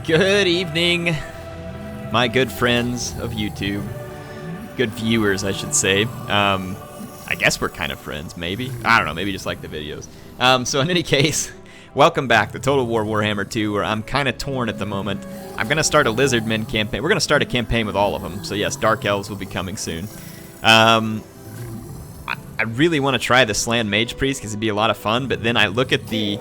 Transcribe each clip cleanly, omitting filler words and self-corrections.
Good evening, my good friends of YouTube. Good viewers, I should say. I guess we're kind of friends, maybe. I don't know, maybe just like the videos. So in any case, welcome back to Total War Warhammer 2, where I'm kind of torn at the moment. I'm going to start a Lizardmen campaign. We're going to start a campaign with all of them. So yes, Dark Elves will be coming soon. I really want to try the Slan Mage Priest because it'd be a lot of fun, but then I look at the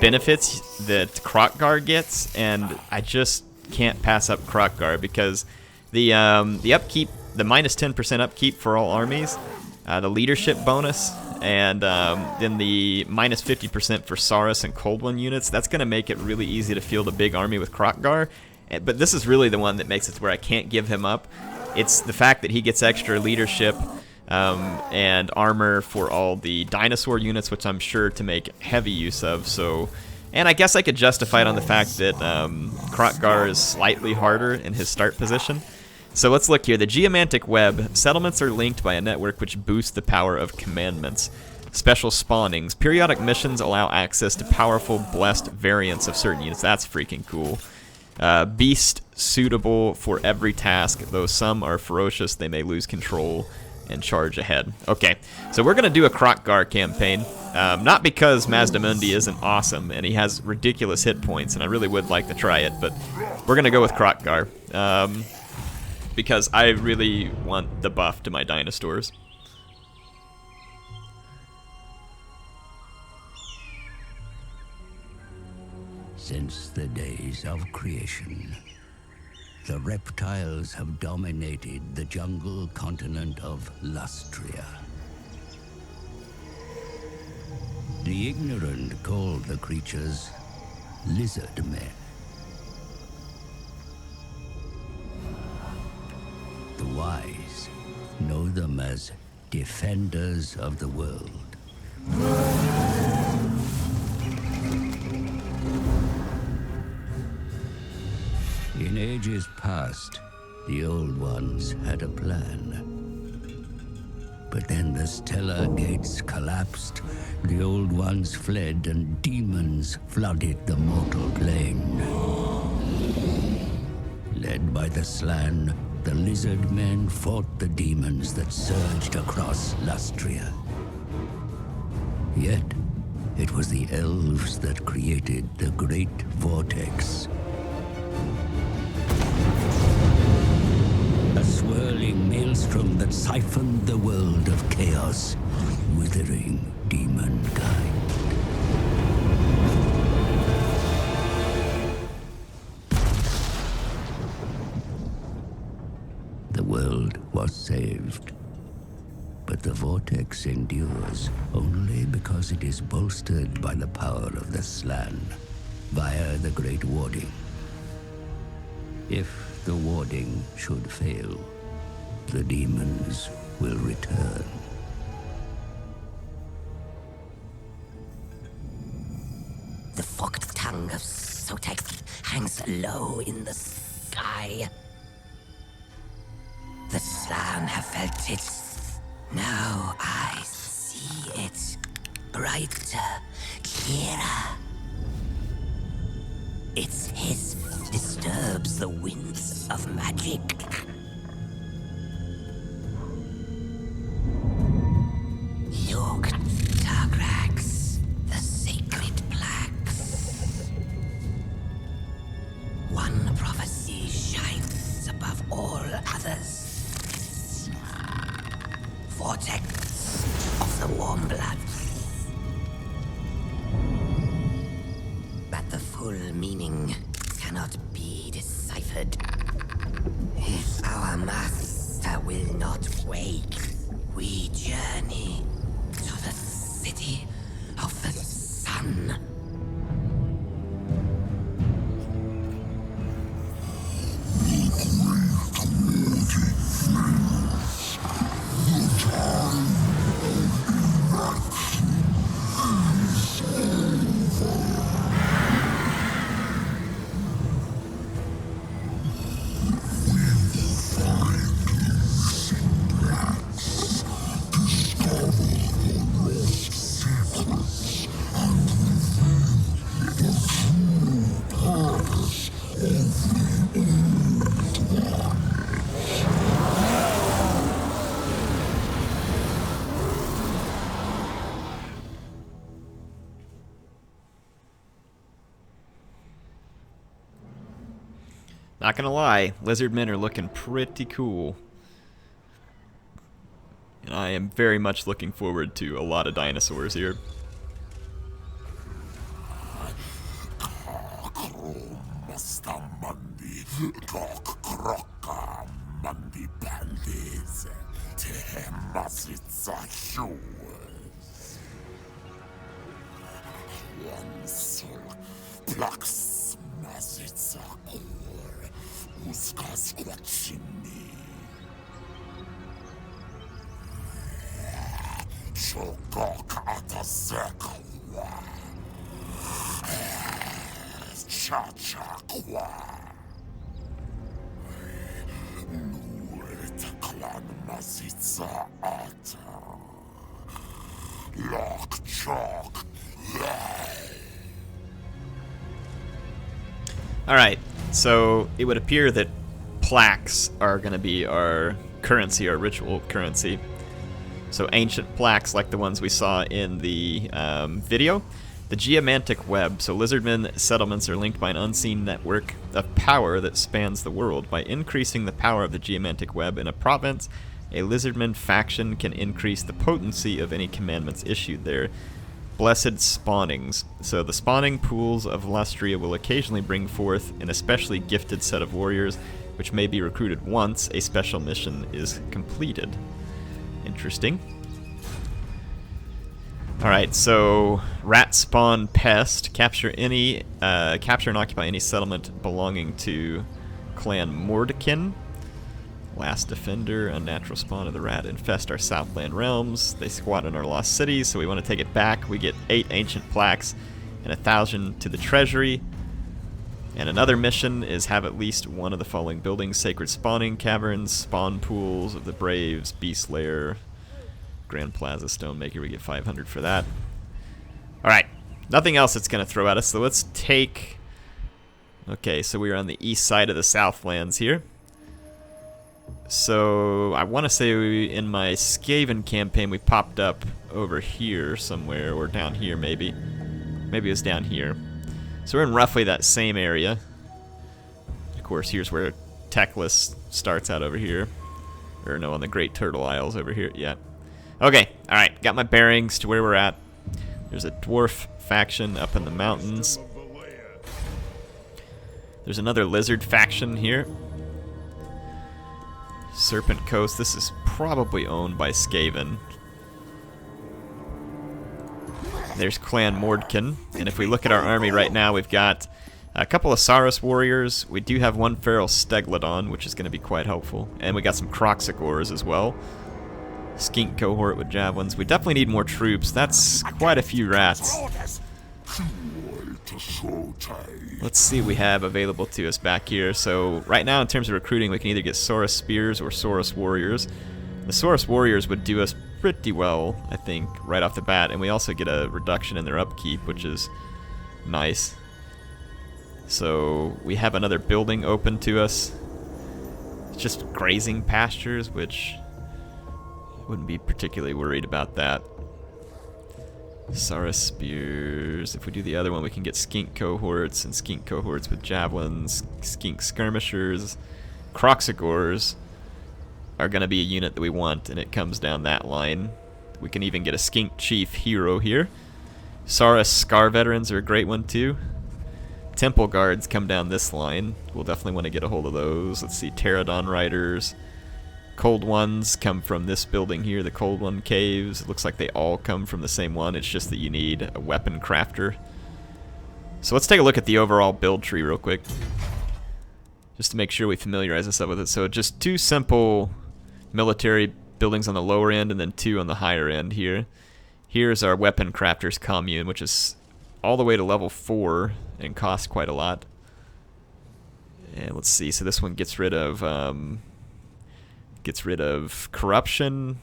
benefits that Kroq Gar gets, and I just can't pass up Kroq Gar because the upkeep, the minus 10% upkeep for all armies, the leadership bonus, and then the minus 50% for Saurus and Cold One units, that's going to make it really easy to field a big army with Kroq Gar. But this is really the one that makes it where I can't give him up. It's the fact that he gets extra leadership and armor for all the dinosaur units, which I'm sure to make heavy use of. So, and I guess I could justify it on the fact that Kroq Gar is slightly harder in his start position. So let's look here. The Geomantic Web. Settlements are linked by a network which boosts the power of commandments. Special spawnings. Periodic missions allow access to powerful, blessed variants of certain units. That's freaking cool. Beast suitable for every task. Though some are ferocious, they may lose control and charge ahead. Okay, so we're going to do a Kroq Gar campaign. Not because Mazdamundi isn't awesome, and he has ridiculous hit points, and I really would like to try it, but we're going to go with Kroq Gar. Because I really want the buff to my dinosaurs. Since the days of creation, the reptiles have dominated the jungle continent of Lustria. The ignorant call the creatures Lizardmen. The wise know them as defenders of the world. In ages past, the Old Ones had a plan. But then the stellar gates collapsed, the Old Ones fled, and demons flooded the mortal plane. Led by the Slan, the Lizardmen fought the demons that surged across Lustria. Yet, it was the elves that created the Great Vortex. A swirling maelstrom that siphoned the world of chaos, withering demonkind. The world was saved, but the Vortex endures only because it is bolstered by the power of the Slan, via the Great Warding. If the warding should fail, the demons will return. The forked tongue of Vortex hangs low in the sky. The Slan have felt it. Now I see it. Brighter, clearer. Its hiss disturbs the winds of magic. Look, dark rags, the sacred plaques. One prophecy shines above all others. Vortex of the warm blood. But the full meaning cannot be deciphered. If our master will not wake, we journey to the city of the sun. Not gonna lie, Lizardmen are looking pretty cool. And I am very much looking forward to a lot of dinosaurs here. Plaques Alright, so it would appear that plaques are going to be our currency, our ritual currency. So ancient plaques like the ones we saw in the video. The Geomantic Web. So Lizardmen settlements are linked by an unseen network of power that spans the world. By increasing the power of the Geomantic Web in a province, a Lizardmen faction can increase the potency of any commandments issued there. Blessed spawnings. So the spawning pools of Lustria will occasionally bring forth an especially gifted set of warriors, which may be recruited once a special mission is completed. Interesting. Alright, so rat spawn pest. Capture and occupy any settlement belonging to Clan Mordekin. Last defender, unnatural spawn of the rat infest our Southland realms. They squat in our lost cities, so we want to take it back. We get 8 ancient plaques and 1,000 to the treasury. And another mission is have at least one of the following buildings: sacred spawning caverns, spawn pools of the Braves, Beast Lair, Grand Plaza Stonemaker. We get 500 for that. Alright, nothing else it's going to throw at us, so let's take... Okay, so we are on the east side of the Southlands here. So I want to say in my Skaven campaign we popped up over here somewhere, or down here maybe. Maybe it was down here. So we're in roughly that same area. Of course, here's where Teclis starts out over here. Or no, on the Great Turtle Isles over here. Yeah. Okay, alright, got my bearings to where we're at. There's a dwarf faction up in the mountains. There's another lizard faction here. Serpent Coast. This is probably owned by Skaven. There's Clan Mordkin. And if we look at our army right now, we've got a couple of Saurus Warriors. We do have one Feral Steglodon, which is going to be quite helpful. And we got some Kroq Gars as well. Skink cohort with javelins. We definitely need more troops. That's quite a few rats. Let's see what we have available to us back here. So right now in terms of recruiting, we can either get Saurus Spears or Saurus Warriors. The Saurus Warriors would do us pretty well, I think, right off the bat. And we also get a reduction in their upkeep, which is nice. So we have another building open to us. It's just grazing pastures, which wouldn't be particularly worried about that. Saurus Spears. If we do the other one, we can get Skink cohorts and Skink cohorts with javelins. Skink skirmishers. Kroq Gars are going to be a unit that we want, and it comes down that line. We can even get a Skink Chief hero here. Saurus Scar Veterans are a great one too. Temple Guards come down this line. We'll definitely want to get a hold of those. Let's see, Pterodon Riders. Cold Ones come from this building here, the Cold One Caves. It looks like they all come from the same one. It's just that you need a weapon crafter. So let's take a look at the overall build tree real quick, just to make sure we familiarize ourselves with it. So just 2 simple military buildings on the lower end and then 2 on the higher end here. Here's our weapon crafters commune, which is all the way to level 4 and costs quite a lot. And let's see, so this one gets rid of corruption,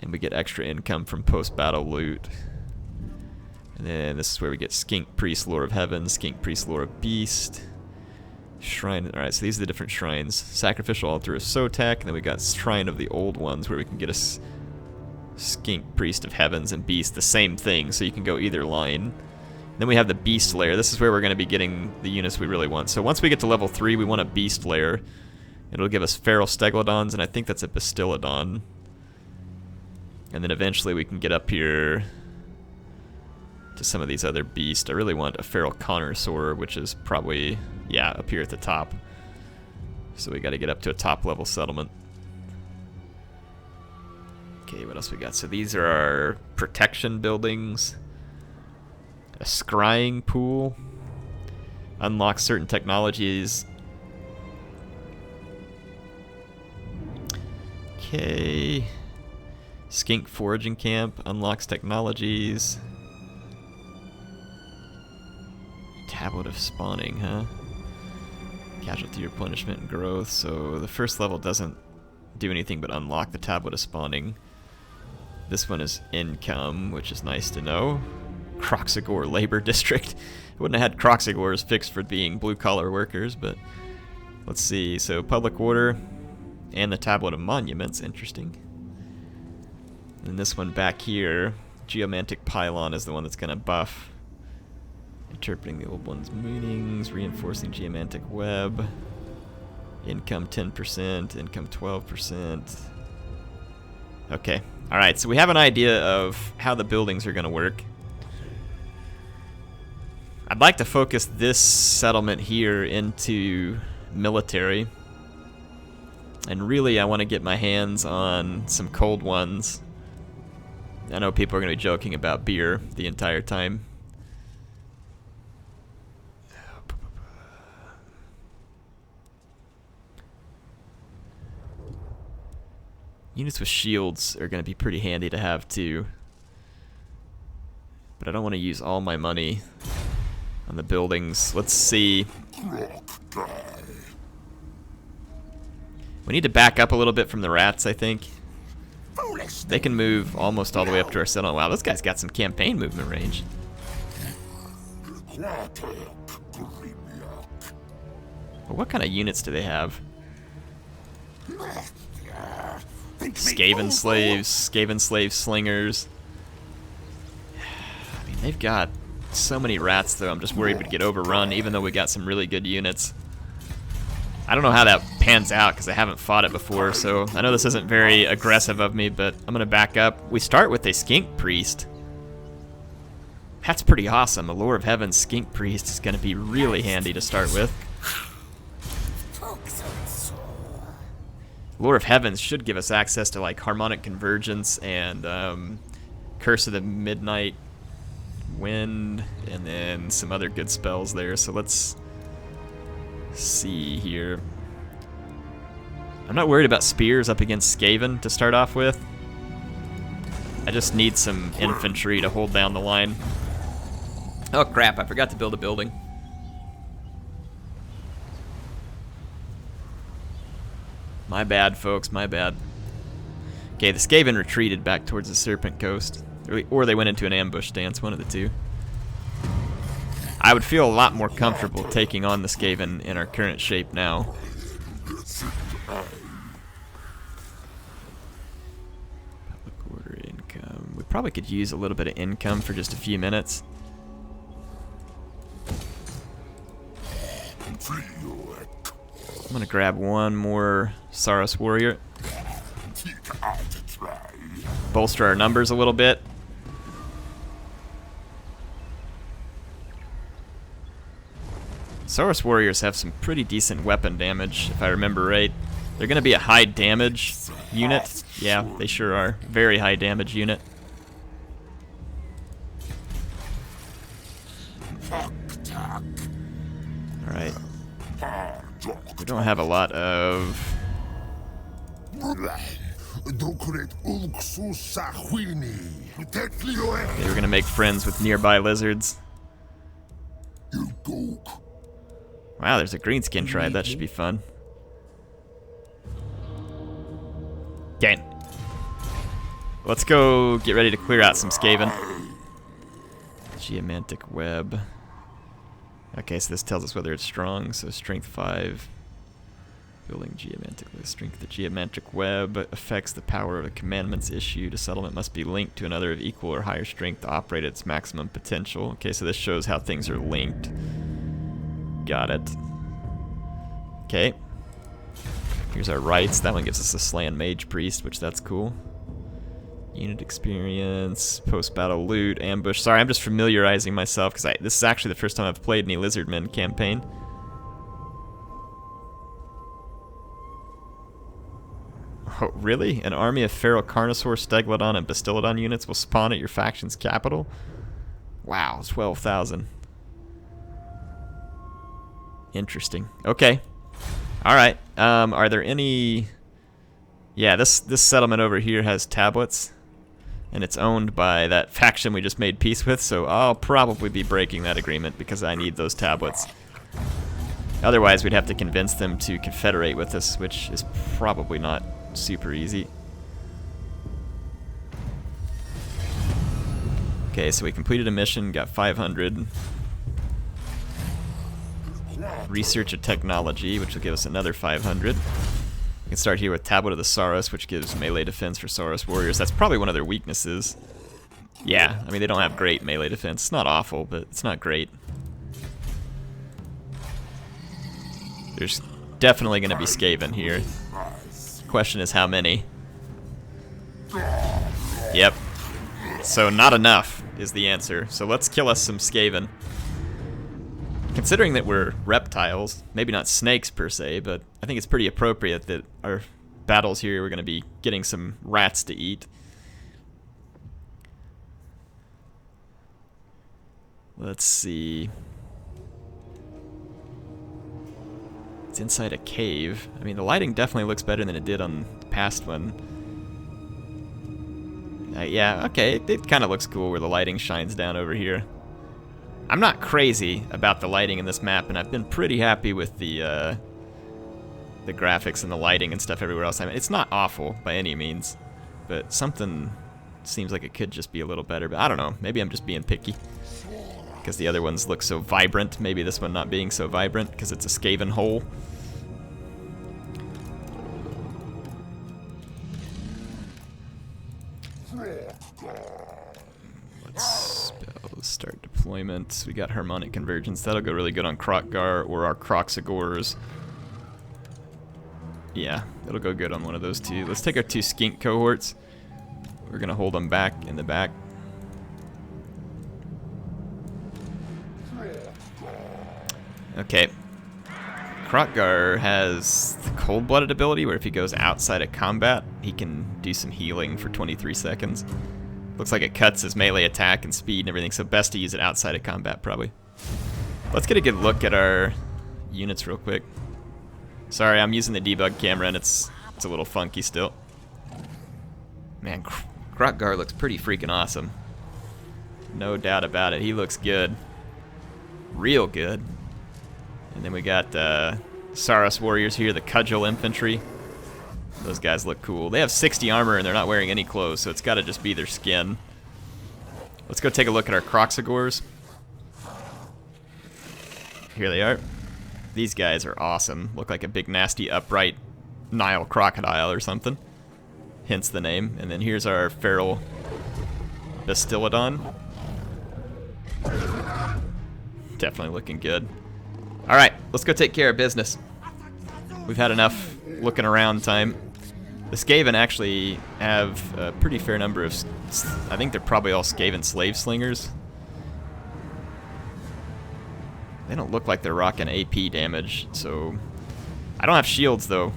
and we get extra income from post-battle loot. And then this is where we get Skink Priest, Lore of Heaven, Skink Priest, Lore of Beast, Shrine. Alright, so these are the different shrines. Sacrificial Altar of Sotek, and then we got Shrine of the Old Ones, where we can get a Skink Priest of Heavens and Beast, the same thing, so you can go either line. Then we have the Beast Lair. This is where we're going to be getting the units we really want. So once we get to level 3, we want a Beast Lair. It'll give us Feral Stegodons, and I think that's a Bastillodon. And then eventually we can get up here to some of these other beasts. I really want a Feral Connoisseur, which is probably, yeah, up here at the top. So we got to get up to a top level settlement. Okay, what else we got? So these are our protection buildings. A scrying pool. Unlocks certain technologies. Okay. Skink foraging camp. Unlocks technologies. Tablet of spawning, huh? Casualty replenishment and growth. So the first level doesn't do anything but unlock the tablet of spawning. This one is income, which is nice to know. Kroq Gar labor district. Wouldn't have had Kroq Gars fixed for being blue-collar workers, but let's see. So public order and the tablet of monuments, interesting. And this one back here, Geomantic Pylon, is the one that's going to buff. Interpreting the old one's meanings, reinforcing Geomantic Web. Income 10%, income 12%. Okay, alright, so we have an idea of how the buildings are going to work. I'd like to focus this settlement here into military. And really, I want to get my hands on some cold ones. I know people are going to be joking about beer the entire time. Units with shields are going to be pretty handy to have too. But I don't want to use all my money on the buildings. Let's see. We need to back up a little bit from the rats, I think. They can move almost all the way up to our settlement. Wow, this guy's got some campaign movement range. Well, what kind of units do they have? Skaven slave slingers. I mean, they've got so many rats, though. I'm just worried we'd get overrun, even though we got some really good units. I don't know how that pans out, because I haven't fought it before, so I know this isn't very aggressive of me, but I'm going to back up. We start with a Skink Priest. That's pretty awesome. A Lore of Heaven's Skink Priest is going to be really handy to start with. Lore of Heavens should give us access to like Harmonic Convergence and Curse of the Midnight Wind, and then some other good spells there. So let's see here. I'm not worried about spears up against Skaven to start off with. I just need some infantry to hold down the line. Oh crap, I forgot to build a building. My bad, folks, my bad. Okay, the Skaven retreated back towards the Serpent Coast. Or they went into an ambush stance, one of the two. I would feel a lot more comfortable taking on the Skaven in our current shape now. Public order income. We probably could use a little bit of income for just a few minutes. I'm gonna grab one more Saurus Warrior. Bolster our numbers a little bit. Saurus Warriors have some pretty decent weapon damage, if I remember right. They're gonna be a high damage unit. Yeah, they sure are. Very high damage unit. Alright. We don't have a lot of... They were gonna make friends with nearby lizards. Wow, there's a greenskin tribe. That should be fun. Okay. Let's go get ready to clear out some Skaven. Geomantic Web. Okay, so this tells us whether it's strong, so strength 5. Building geomantic strength. The geomantic web affects the power of a commandment's issued. A settlement must be linked to another of equal or higher strength to operate at its maximum potential. Okay, so this shows how things are linked. Got it. Okay. Here's our rights. That one gives us a Slan Mage Priest, which that's cool. Unit experience, post-battle loot, ambush. Sorry, I'm just familiarizing myself because this is actually the first time I've played any Lizardmen campaign. Oh, really? An army of Feral Carnosaur, Steglodon, and Bastillodon units will spawn at your faction's capital? Wow, 12,000. Interesting. Okay. Alright. Are there any... Yeah, this settlement over here has tablets. And it's owned by that faction we just made peace with, so I'll probably be breaking that agreement because I need those tablets. Otherwise, we'd have to convince them to confederate with us, which is probably not super easy. Okay, so we completed a mission, got 500. Research a technology, which will give us another 500. We can start here with Tablet of the Saurus, which gives melee defense for Saurus Warriors. That's probably one of their weaknesses. Yeah, I mean, they don't have great melee defense. It's not awful, but it's not great. There's definitely going to be Skaven here. Question is how many. Yep. So not enough is the answer. So let's kill us some Skaven. Considering that we're reptiles, maybe not snakes per se, but I think it's pretty appropriate that our battles here we're going to be getting some rats to eat. Let's see. It's inside a cave. I mean, the lighting definitely looks better than it did on the past one. Yeah, okay, it kind of looks cool where the lighting shines down over here. I'm not crazy about the lighting in this map, and I've been pretty happy with the graphics and the lighting and stuff everywhere else. I mean, it's not awful by any means, but something seems like it could just be a little better. But I don't know, maybe I'm just being picky because the other ones look so vibrant. Maybe this one not being so vibrant because it's a Skaven hole. Let's start deployment. We got harmonic convergence. That'll go really good on Kroq Gar or our Kroxagors. Yeah, it'll go good on one of those two. Let's take our two skink cohorts. We're gonna hold them back in the back. Okay. Kroq Gar has the cold-blooded ability where if he goes outside of combat, he can do some healing for 23 seconds. Looks like it cuts his melee attack and speed and everything, so best to use it outside of combat, probably. Let's get a good look at our units real quick. Sorry, I'm using the debug camera and it's a little funky still. Man, Kroq Gar looks pretty freaking awesome. No doubt about it. He looks good. Real good. And then we got Saurus Warriors here, the Cudgel Infantry. Those guys look cool. They have 60 armor and they're not wearing any clothes, so it's got to just be their skin. Let's go take a look at our Kroxagors. Here they are. These guys are awesome. Look like a big, nasty, upright Nile crocodile or something. Hence the name. And then here's our feral Bastillodon. Definitely looking good. Alright, let's go take care of business. We've had enough looking around time. The Skaven actually have a pretty fair number of... I think they're probably all Skaven slave slingers. They don't look like they're rocking AP damage, so... I don't have shields, though.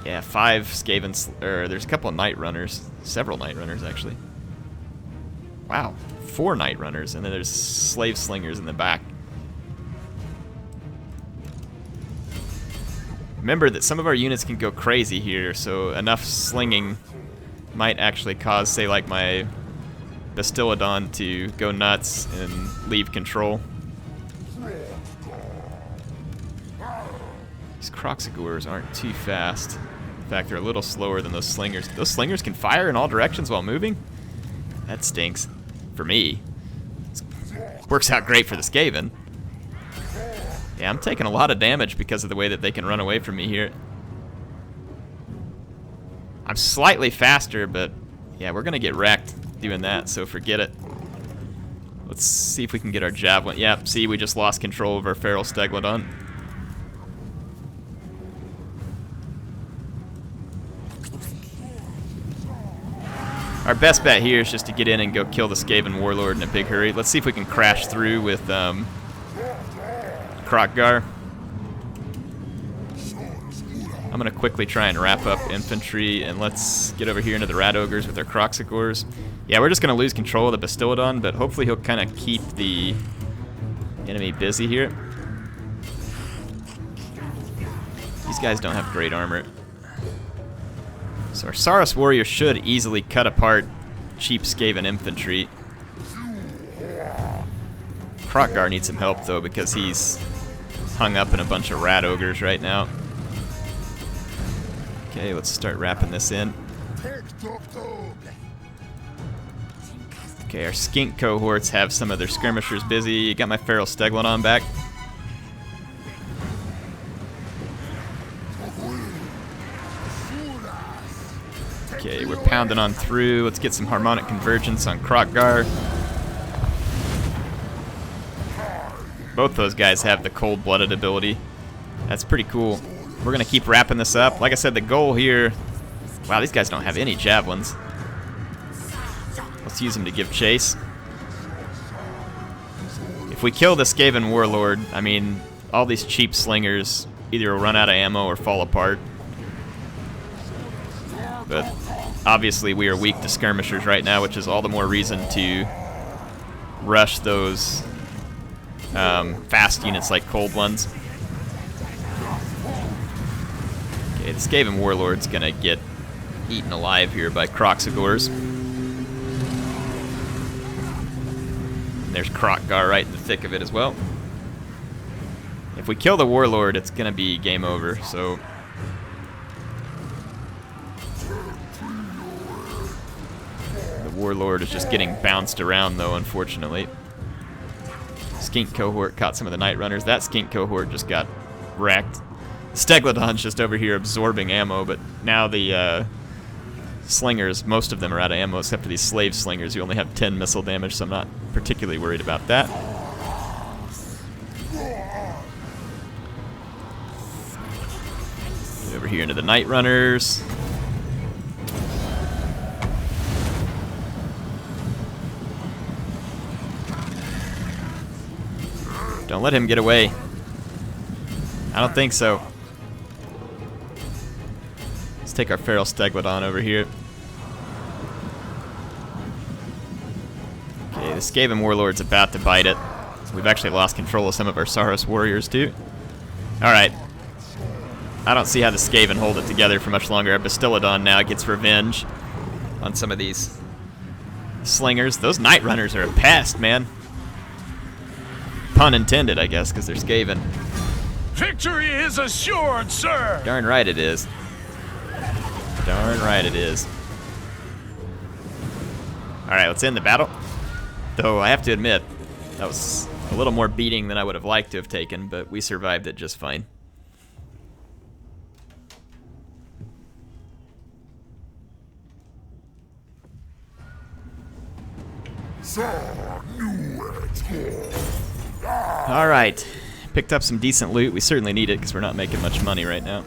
Yeah, 5 Skaven... there's a couple of Night Runners. Several Night Runners, actually. Wow. 4 Night Runners, and then there's slave slingers in the back. Remember that some of our units can go crazy here, so enough slinging might actually cause, say, like my Bastillodon to go nuts and leave control. These Kroxagors aren't too fast. In fact, they're a little slower than those slingers. Those slingers can fire in all directions while moving? That stinks. For me. Works out great for the Skaven. Yeah, I'm taking a lot of damage because of the way that they can run away from me here. I'm slightly faster, but yeah, we're gonna get wrecked doing that, so forget it. Let's see if we can get our javelin. Yeah, see, we just lost control of our feral stegodon. Our best bet here is just to get in and go kill the Skaven Warlord in a big hurry. Let's see if we can crash through with Kroq Gar. I'm going to quickly try and wrap up infantry, and let's get over here into the Rat Ogres with our Kroxigors. Yeah, we're just going to lose control of the Bastillodon, but hopefully he'll kind of keep the enemy busy here. These guys don't have great armor. So our Saurus Warriors should easily cut apart cheap Skaven infantry. Kroq Gar needs some help, though, because he's hung up in a bunch of Rat Ogres right now. Okay, let's start wrapping this in. Okay, our Skink cohorts have some of their skirmishers busy. Got my Feral Stegodon back. Okay, we're pounding on through. Let's get some harmonic convergence on Kroq Gar. Both those guys have the cold-blooded ability. That's pretty cool. We're going to keep wrapping this up. Like I said, the goal here... Wow, these guys don't have any javelins. Let's use them to give chase. If we kill the Skaven Warlord, I mean, all these cheap slingers either will run out of ammo or fall apart. But obviously we are weak to skirmishers right now, which is all the more reason to rush those fast units like cold ones. Okay, the Skaven Warlord's gonna get eaten alive here by Kroxigors. And there's Kroq Gar right in the thick of it as well. If we kill the Warlord, it's gonna be game over, so... The Warlord is just getting bounced around, though, unfortunately. Skink cohort caught some of the Night Runners. That Skink cohort just got wrecked. Stegodon's just over here absorbing ammo, but now the slingers, most of them are out of ammo, except for these slave slingers who only have 10 missile damage, so I'm not particularly worried about that. Get over here into the Night Runners. Don't let him get away. I don't think so. Let's take our Feral Stegodon over here. Okay, the Skaven Warlord's about to bite it. We've actually lost control of some of our Saurus Warriors, too. Alright. I don't see how the Skaven hold it together for much longer. Our Bastillodon now gets revenge on some of these slingers. Those Night Runners are a pest, man. Pun intended, I guess, because they're Skaven. Victory is assured, sir! Darn right it is. Darn right it is. Alright, let's end the battle. Though, I have to admit, that was a little more beating than I would have liked to have taken, but we survived it just fine. Alright. Picked up some decent loot. We certainly need it because we're not making much money right now.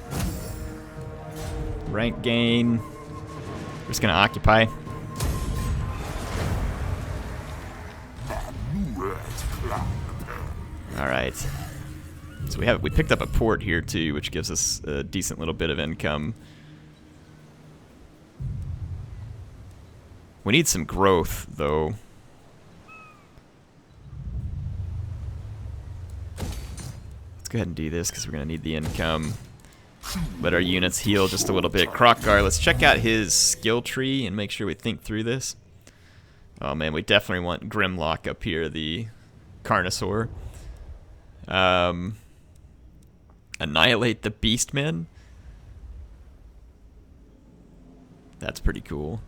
Rank gain. We're just going to occupy. Alright. So we picked up a port here too, which gives us a decent little bit of income. We need some growth, though. Go ahead and do this because we're going to need the income. Let our units heal just a little bit. Kroq Gar, let's check out his skill tree and make sure we think through this. Oh man, we definitely want Grimlock up here, the Carnosaur. Annihilate the Beastmen? That's pretty cool.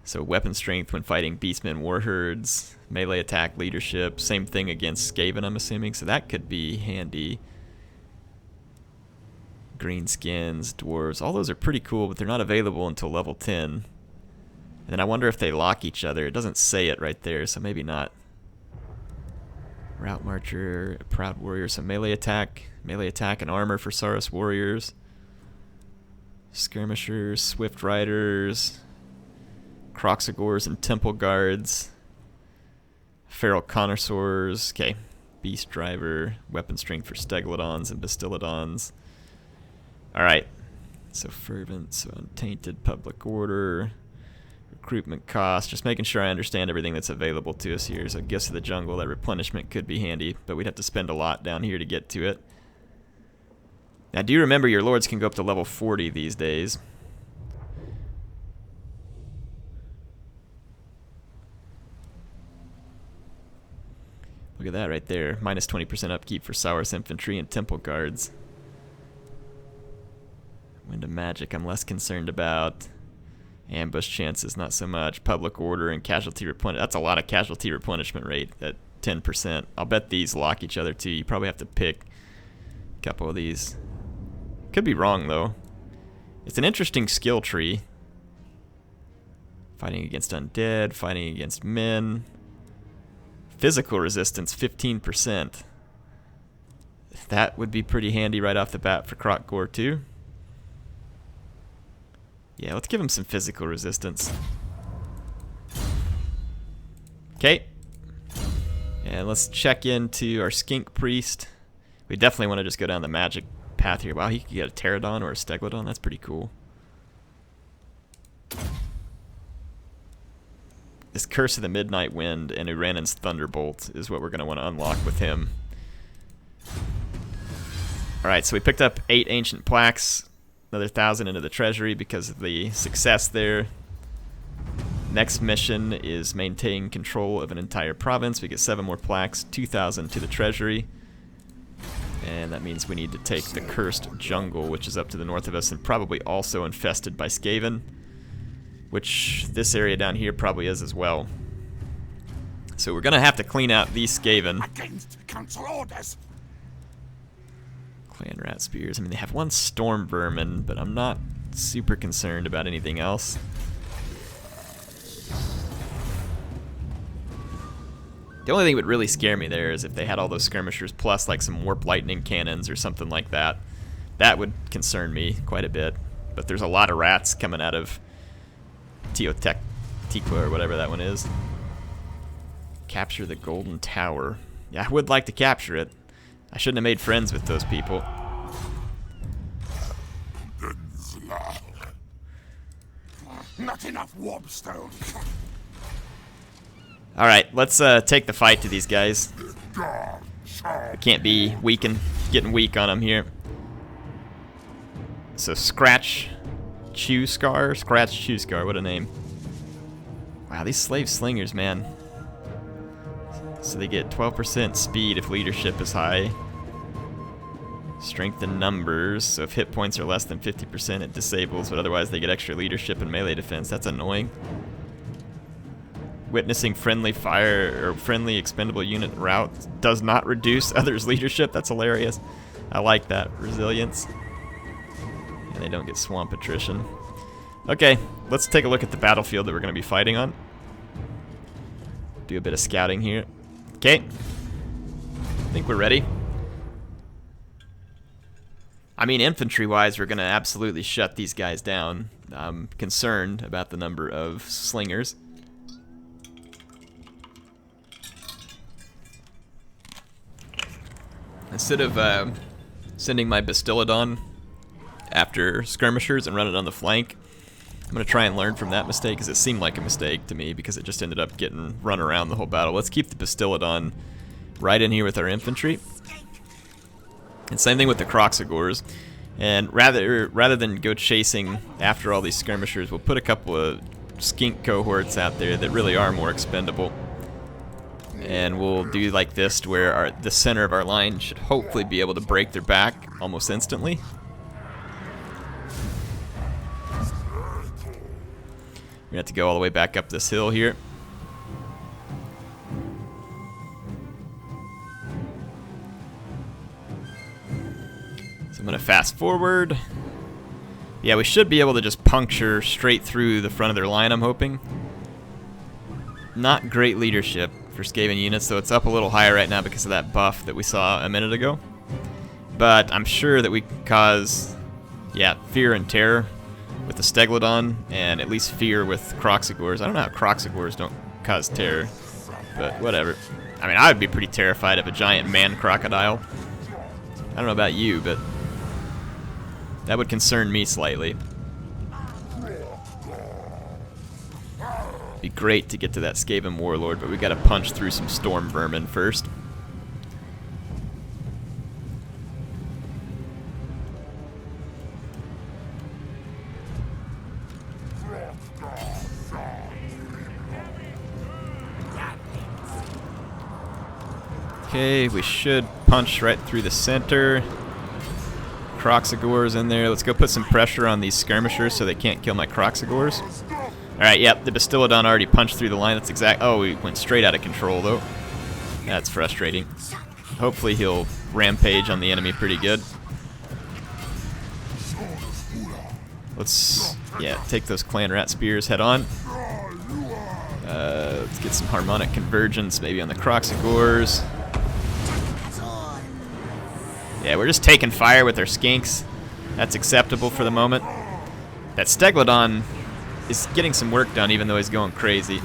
So weapon strength when fighting beastmen, warherds, melee attack, leadership. Same thing against Skaven, I'm assuming. So that could be handy. Greenskins, dwarves, all those are pretty cool, but they're not available until level 10. And then I wonder if they lock each other. It doesn't say it right there, so maybe not. Route Marcher, Proud Warrior, some melee attack and armor for Saurus Warriors. Skirmishers, Swift Riders, Kroq Gars and Temple Guards, Feral Connoisseurs, okay, Beast Driver, Weapon Strength for Steglodons and Bastillodons. Alright, so Fervent, so Untainted, Public Order, recruitment cost, just making sure I understand everything that's available to us here. So Gifts of the Jungle, that replenishment could be handy, but we'd have to spend a lot down here to get to it. Now do you remember your lords can go up to level 40 these days? Look at that right there, minus 20% upkeep for Saurus Infantry and Temple Guards. Wind of Magic I'm less concerned about. Ambush chances, not so much. Public Order and Casualty Replenishment. That's a lot of Casualty Replenishment rate at 10%. I'll bet these lock each other too. You probably have to pick a couple of these. Could be wrong though. It's an interesting skill tree. Fighting against undead, fighting against men. Physical resistance, 15%. That would be pretty handy right off the bat for Kroq Gar too. Yeah, let's give him some physical resistance. Okay. And let's check into our Skink Priest. We definitely want to just go down the magic path here. Wow, he could get a Pterodon or a Steglodon. That's pretty cool. This Curse of the Midnight Wind and Uranen's Thunderbolt is what we're going to want to unlock with him. Alright, so we picked up 8 Ancient Plaques. Another 1,000 into the treasury because of the success there. Next mission is maintain control of an entire province. We get 7 more plaques, 2,000 to the treasury. And that means we need to take the Cursed Jungle, which is up to the north of us and probably also infested by Skaven, which this area down here probably is as well. So we're going to have to clean out these Skaven. Against council orders. Clan Rat Spears. I mean, they have 1 Storm Vermin, but I'm not super concerned about anything else. The only thing that would really scare me there is if they had all those skirmishers plus like some Warp Lightning cannons or something like that. That would concern me quite a bit. But there's a lot of rats coming out of Teotiqua or whatever that one is. Capture the Golden Tower. Yeah, I would like to capture it. I shouldn't have made friends with those people. Not enough warpstone. Alright, let's take the fight to these guys. We can't be getting weak on them here. So Scratch Chew Scar? Scratch Chew Scar, what a name. Wow, these slave slingers, man. So they get 12% speed if leadership is high. Strength in numbers, so if hit points are less than 50% it disables, but otherwise they get extra leadership and melee defense. That's annoying. Witnessing friendly fire or friendly expendable unit route does not reduce others' leadership. That's hilarious. I like that. Resilience. And they don't get swamp attrition. Okay, let's take a look at the battlefield that we're going to be fighting on. Do a bit of scouting here. Okay. I think we're ready. I mean, infantry-wise, we're going to absolutely shut these guys down. I'm concerned about the number of slingers. Instead of sending my Bastillodon after skirmishers and run it on the flank, I'm going to try and learn from that mistake, because it seemed like a mistake to me, because it just ended up getting run around the whole battle. Let's keep the Bastillodon right in here with our infantry. And same thing with the Kroq Gars. And rather than go chasing after all these skirmishers, we'll put a couple of skink cohorts out there that really are more expendable. And we'll do like this, to where the center of our line should hopefully be able to break their back almost instantly. We're gonna have to go all the way back up this hill here. So I'm gonna fast forward. Yeah, we should be able to just puncture straight through the front of their line, I'm hoping. Not great leadership for Skaven units, so it's up a little higher right now because of that buff that we saw a minute ago. But I'm sure that we can cause, yeah, fear and terror with the Steglodon, and at least fear with Kroq. I don't know how Kroq don't cause terror, but whatever. I mean, I would be pretty terrified of a giant man crocodile. I don't know about you, but that would concern me slightly. Be great to get to that Skaven Warlord, but we gotta punch through some storm vermin first. Okay, we should punch right through the center. Kroq in there. Let's go put some pressure on these skirmishers so they can't kill my Kroq. Alright, yep, the Bastiladon already punched through the line. That's exact. Oh, we went straight out of control, though. That's frustrating. Hopefully he'll rampage on the enemy pretty good. Let's, yeah, take those clan rat spears head on. Let's get some harmonic convergence, maybe on the Kroq. Yeah, we're just taking fire with our skinks. That's acceptable for the moment. That Steglodon is getting some work done, even though he's going crazy.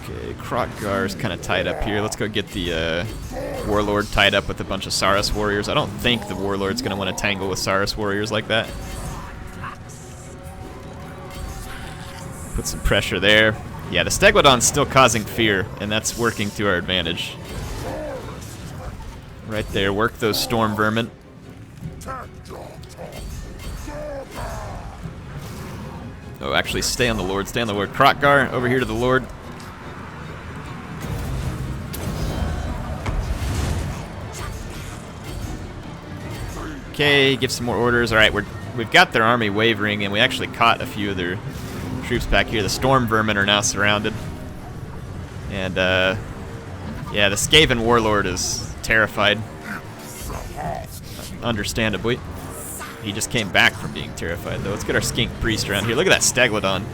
Okay, Kroq Gar's kind of tied up here. Let's go get the Warlord tied up with a bunch of Saurus Warriors. I don't think the Warlord's going to want to tangle with Saurus Warriors like that. Put some pressure there. Yeah, the Steglodon's still causing fear, and that's working to our advantage. Right there, work those storm vermin. Oh, actually, stay on the Lord, stay on the Lord. Kroq Gar, over here to the Lord. Okay, give some more orders. All right, we've got their army wavering, and we actually caught a few of their troops back here. The storm vermin are now surrounded. And, yeah, the Skaven Warlord is terrified. Understandably. He just came back from being terrified, though. Let's get our Skink Priest around here. Look at that Steglodon.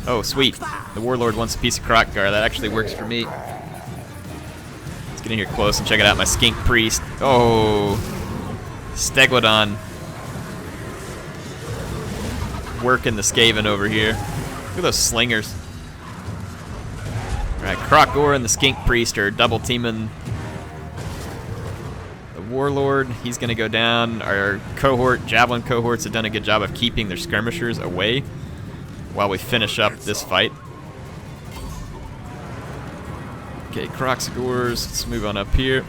Oh, sweet. The Warlord wants a piece of Kroq Gar. That actually works for me. Let's get in here close and check it out. My Skink Priest. Oh, Steglodon. Working the Skaven over here. Look at those slingers. Alright, Kroq Gar and the Skink Priest are double teaming the Warlord. He's going to go down. Our cohort, Javelin cohorts, have done a good job of keeping their skirmishers away while we finish up this fight. Okay, Kroq Gars, let's move on up here.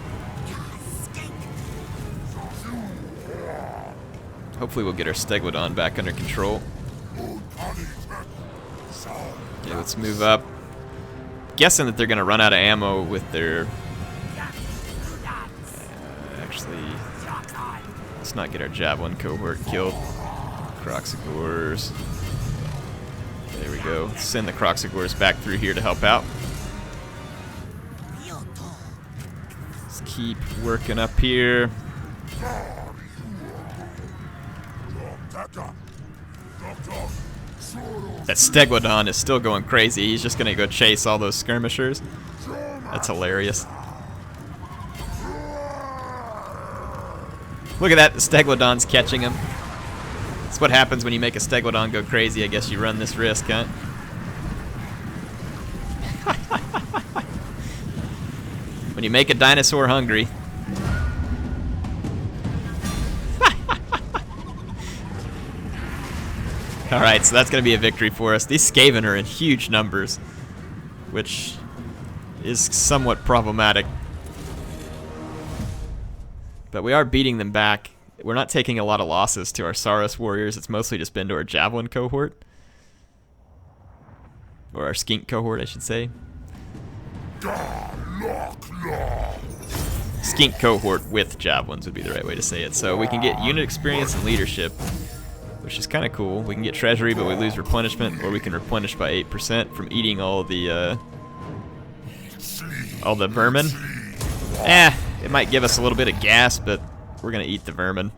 Hopefully we'll get our Steglodon back under control. Okay, let's move up. Guessing that they're going to run out of ammo with their... actually, let's not get our Javelin cohort killed. Kroq Gars. There we go. Let's send the Kroq Gars back through here to help out. Let's keep working up here. That Steglodon is still going crazy. He's just going to go chase all those skirmishers. That's hilarious. Look at that. The Steglodon's catching him. That's what happens when you make a Steglodon go crazy. I guess you run this risk, huh? When you make a dinosaur hungry. Alright, so that's going to be a victory for us. These Skaven are in huge numbers, which is somewhat problematic. But we are beating them back. We're not taking a lot of losses to our Saurus Warriors. It's mostly just been to our Javelin cohort. Or our Skink cohort, I should say. Skink cohort with javelins would be the right way to say it. So we can get unit experience and leadership, which is kind of cool. We can get treasury, but we lose replenishment, or we can replenish by 8% from eating all the vermin. It might give us a little bit of gas, but we're gonna eat the vermin.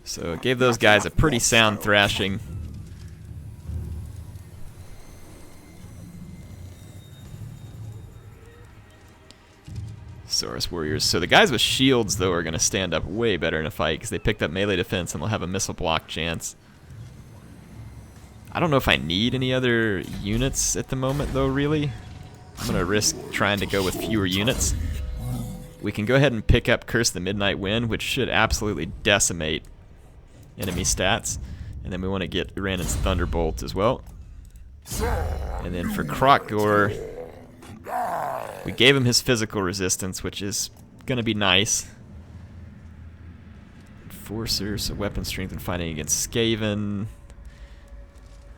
So it gave those guys a pretty sound thrashing. Saurus Warriors. So the guys with shields, though, are going to stand up way better in a fight because they picked up melee defense and they'll have a missile block chance. I don't know if I need any other units at the moment, though, really. I'm going to risk trying to go with fewer units. We can go ahead and pick up Curse the Midnight Wind, which should absolutely decimate enemy stats. And then we want to get Uranus Thunderbolt as well. And then for Kroq Gar, we gave him his physical resistance, which is going to be nice. Enforcer, so weapon strength and fighting against Skaven.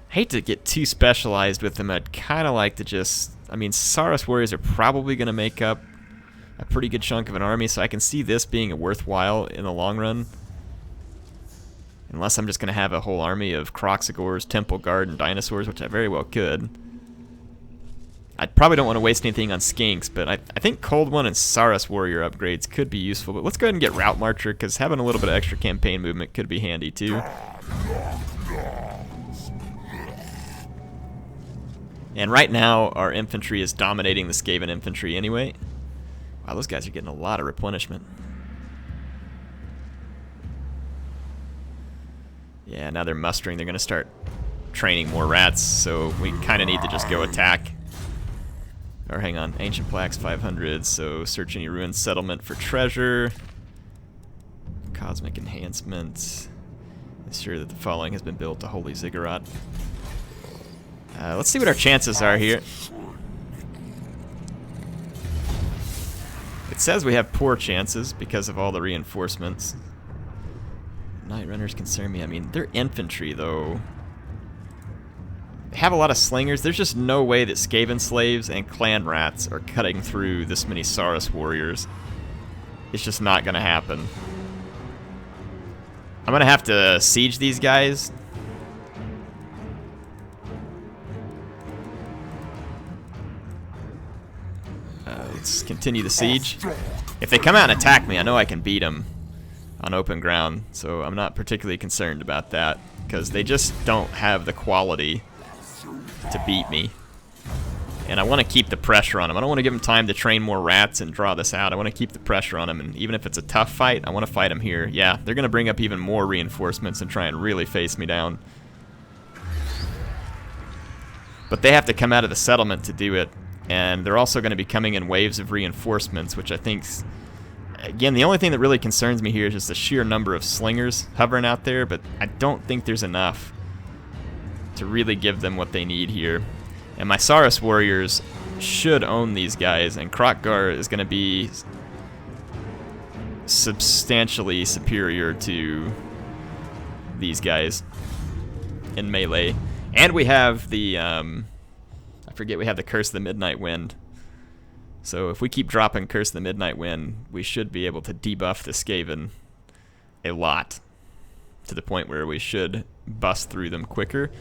Hate to get too specialized with them. I'd kind of like to just... I mean, Saurus Warriors are probably going to make up a pretty good chunk of an army, so I can see this being worthwhile in the long run. Unless I'm just going to have a whole army of Kroq Gars, Temple Guard, and Dinosaurs, which I very well could. I probably don't want to waste anything on Skinks, but I think Cold One and Saurus Warrior upgrades could be useful. But let's go ahead and get Route Marcher, because having a little bit of extra campaign movement could be handy too. And right now, our infantry is dominating the Skaven infantry anyway. Wow, those guys are getting a lot of replenishment. Yeah, now they're mustering. They're going to start training more rats, so we kind of need to just go attack. Or hang on, Ancient Plaques 500, so search any ruined settlement for treasure. Cosmic Enhancement. Ensure that the following has been built to Holy Ziggurat. Let's see what our chances are here. It says we have poor chances because of all the reinforcements. Night Runners concern me. I mean, they're infantry, though. They have a lot of slingers. There's just no way that Skaven slaves and clan rats are cutting through this many Saurus Warriors. It's just not going to happen. I'm going to have to siege these guys. Let's continue the siege. If they come out and attack me, I know I can beat them on open ground, so I'm not particularly concerned about that, because they just don't have the quality to beat me. And I want to keep the pressure on them. I don't want to give them time to train more rats and draw this out. I want to keep the pressure on them, and even if it's a tough fight, I want to fight them here. Yeah, they're going to bring up even more reinforcements and try and really face me down. But they have to come out of the settlement to do it, and they're also going to be coming in waves of reinforcements, which I think's... Again, the only thing that really concerns me here is just the sheer number of slingers hovering out there, but I don't think there's enough to really give them what they need here. And my Saurus Warriors should own these guys, and Kroq Gar is going to be substantially superior to these guys in melee. And we have the, I forget, we have the Curse of the Midnight Wind. So if we keep dropping Curse of the Midnight Wind, we should be able to debuff the Skaven a lot, to the point where we should bust through them quicker.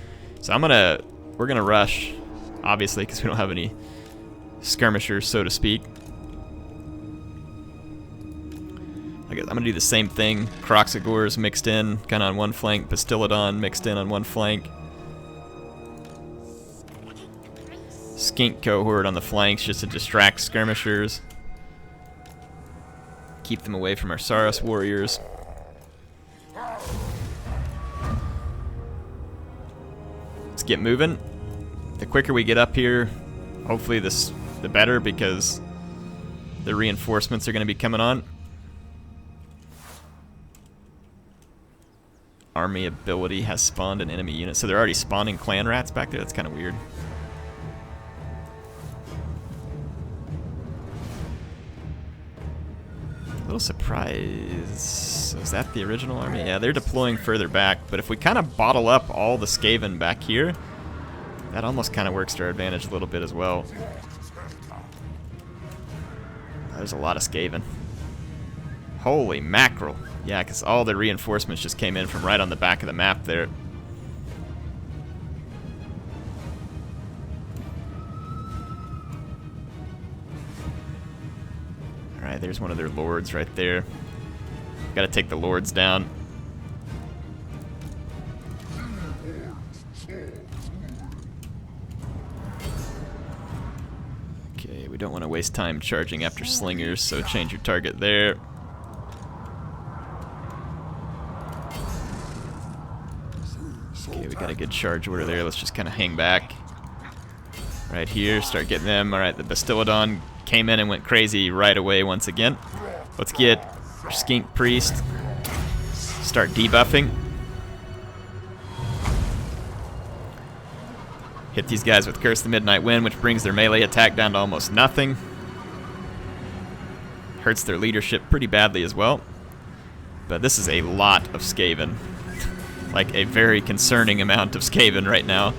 So we're gonna rush, obviously, because we don't have any skirmishers, so to speak. I guess I'm gonna do the same thing. Kroq Gars mixed in, kind of on one flank. Bastillodon mixed in on one flank. Skink cohort on the flanks just to distract skirmishers. Keep them away from our Saurus Warriors. Let's get moving. The quicker we get up here, hopefully the better, because the reinforcements are going to be coming on. Army ability has spawned an enemy unit. So they're already spawning clan rats back there? That's kind of weird. Little surprise. So is that the original army? Yeah, they're deploying further back, but if we kind of bottle up all the Skaven back here, That almost kind of works to our advantage a little bit as well. There's a lot of Skaven. Holy mackerel. Yeah, because all the reinforcements just came in from right on the back of the map there. Alright, there's one of their lords right there. Gotta take the lords down. Okay, we don't want to waste time charging after slingers, so change your target there. Okay, we got a good charge order there. Let's just kind of hang back. Right here, start getting them. Alright, the Bastiladon came in and went crazy right away once again. Let's get our Skink Priest. Start debuffing. Hit these guys with Curse the Midnight Wind, which brings their melee attack down to almost nothing. Hurts their leadership pretty badly as well. But this is a lot of Skaven. Like a very concerning amount of Skaven right now.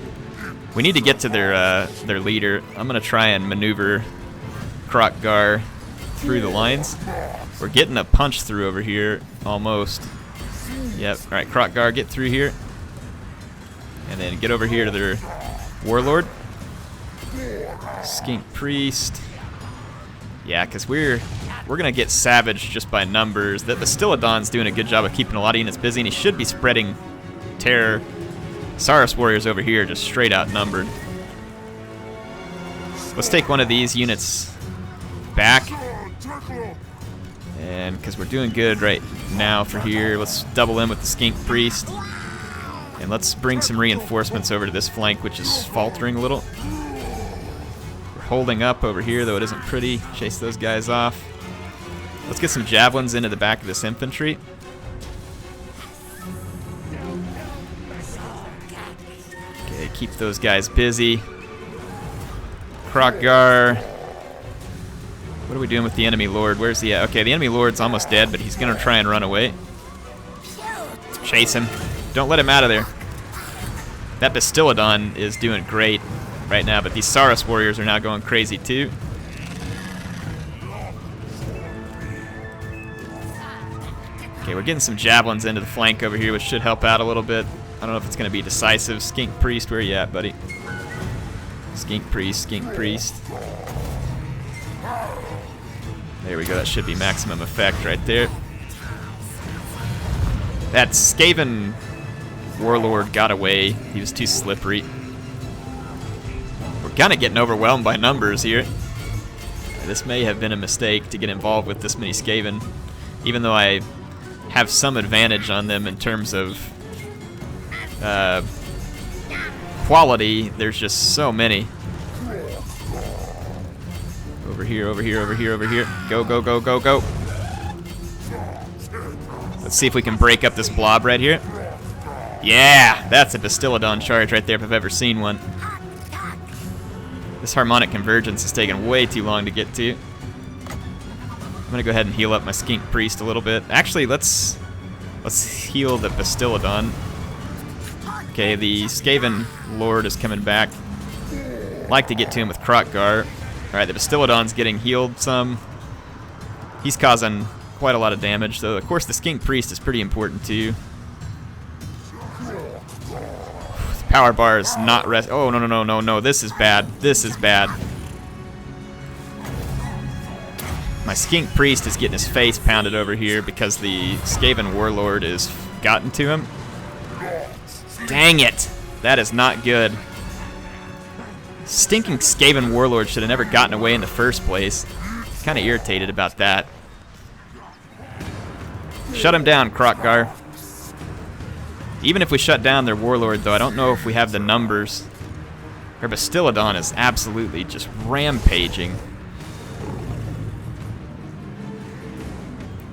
We need to get to their leader. I'm gonna try and maneuver Kroq Gar through the lines. We're getting a punch through over here, almost. Yep. All right, Kroq Gar, get through here, and then get over here to their warlord, Skink Priest. Yeah, because we're gonna get savaged just by numbers. The Bastiladon's doing a good job of keeping a lot of units busy, and he should be spreading terror. Saurus Warriors over here just straight outnumbered. Let's take one of these units back, and because we're doing good right now for here, let's double in with the Skink Priest, and let's bring some reinforcements over to this flank, which is faltering a little. We're holding up over here, though it isn't pretty. Chase those guys off. Let's get some javelins into the back of this infantry. Okay, keep those guys busy. Kroq Gar. What are we doing with the enemy lord? Where's he at? Okay, the enemy lord's almost dead, but he's gonna try and run away. Chase him. Don't let him out of there. That Bastiladon is doing great right now, but these Saurus Warriors are now going crazy too. Okay, we're getting some javelins into the flank over here, which should help out a little bit. I don't know if it's going to be decisive. Skink Priest, where you at, buddy? Skink Priest, Skink Priest. There we go, that should be maximum effect right there. That Skaven warlord got away. He was too slippery. We're kind of getting overwhelmed by numbers here. This may have been a mistake to get involved with this many Skaven, even though I have some advantage on them in terms of quality. There's just so many. Over here, over here, over here, over here. Go, go, go, go, go. Let's see if we can break up this blob right here. Yeah, that's a Bastiladon charge right there if I've ever seen one. This harmonic convergence is taking way too long to get to. I'm gonna go ahead and heal up my Skink Priest a little bit. Actually, let's heal the Bastiladon. Okay, the Skaven Lord is coming back. Like to get to him with Kroq Gar. Alright, the Bastiladon's getting healed some. He's causing quite a lot of damage, though. Of course, the Skink Priest is pretty important too. The power bar is not rest. Oh, no, no, no, no, no. This is bad. This is bad. My Skink Priest is getting his face pounded over here because the Skaven Warlord has gotten to him. Dang it! That is not good. Stinking Skaven Warlord should have never gotten away in the first place. Kind of irritated about that. Shut him down, Kroq Gar. Even if we shut down their Warlord, though, I don't know if we have the numbers. Her Bastiladon is absolutely just rampaging.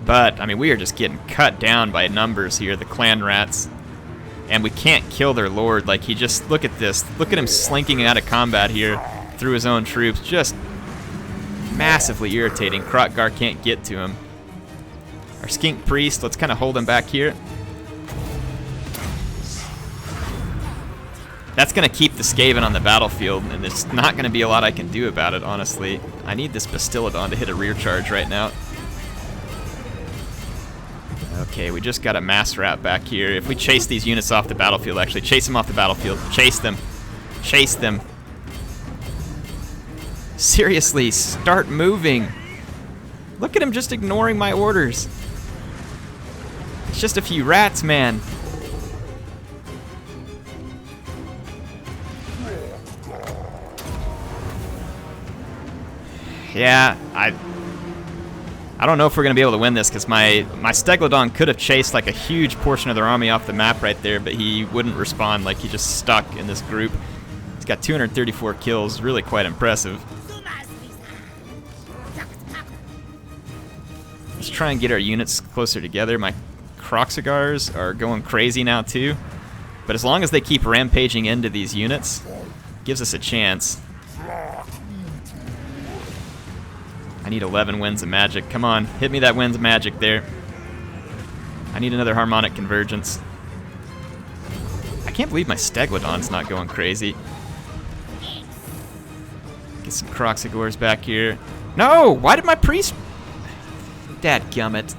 But, I mean, we are just getting cut down by numbers here, the clan rats. And we can't kill their lord. Like, he just, look at this. Look at him slinking out of combat here through his own troops. Just massively irritating. Kroq Gar can't get to him. Our Skink Priest, let's kind of hold him back here. That's going to keep the Skaven on the battlefield, and there's not going to be a lot I can do about it, honestly. I need this Bastillodon to hit a rear charge right now. Okay, we just got a mass rat back here. If we chase these units off the battlefield, actually, chase them off the battlefield. Chase them. Chase them. Seriously, start moving. Look at him just ignoring my orders. It's just a few rats, man. Yeah, I don't know if we're going to be able to win this, because my Steglodon could have chased like a huge portion of their army off the map right there, but he wouldn't respond, like he just stuck in this group. He's got 234 kills, really quite impressive. Let's try and get our units closer together. My Kroq Gars are going crazy now too, but as long as they keep rampaging into these units, gives us a chance. I need 11 winds of magic. Come on, hit me that winds of magic there. I need another harmonic convergence. I can't believe my Steglodon's not going crazy. Get some Kroq Gars back here. No! Why did my priest... Dadgummit.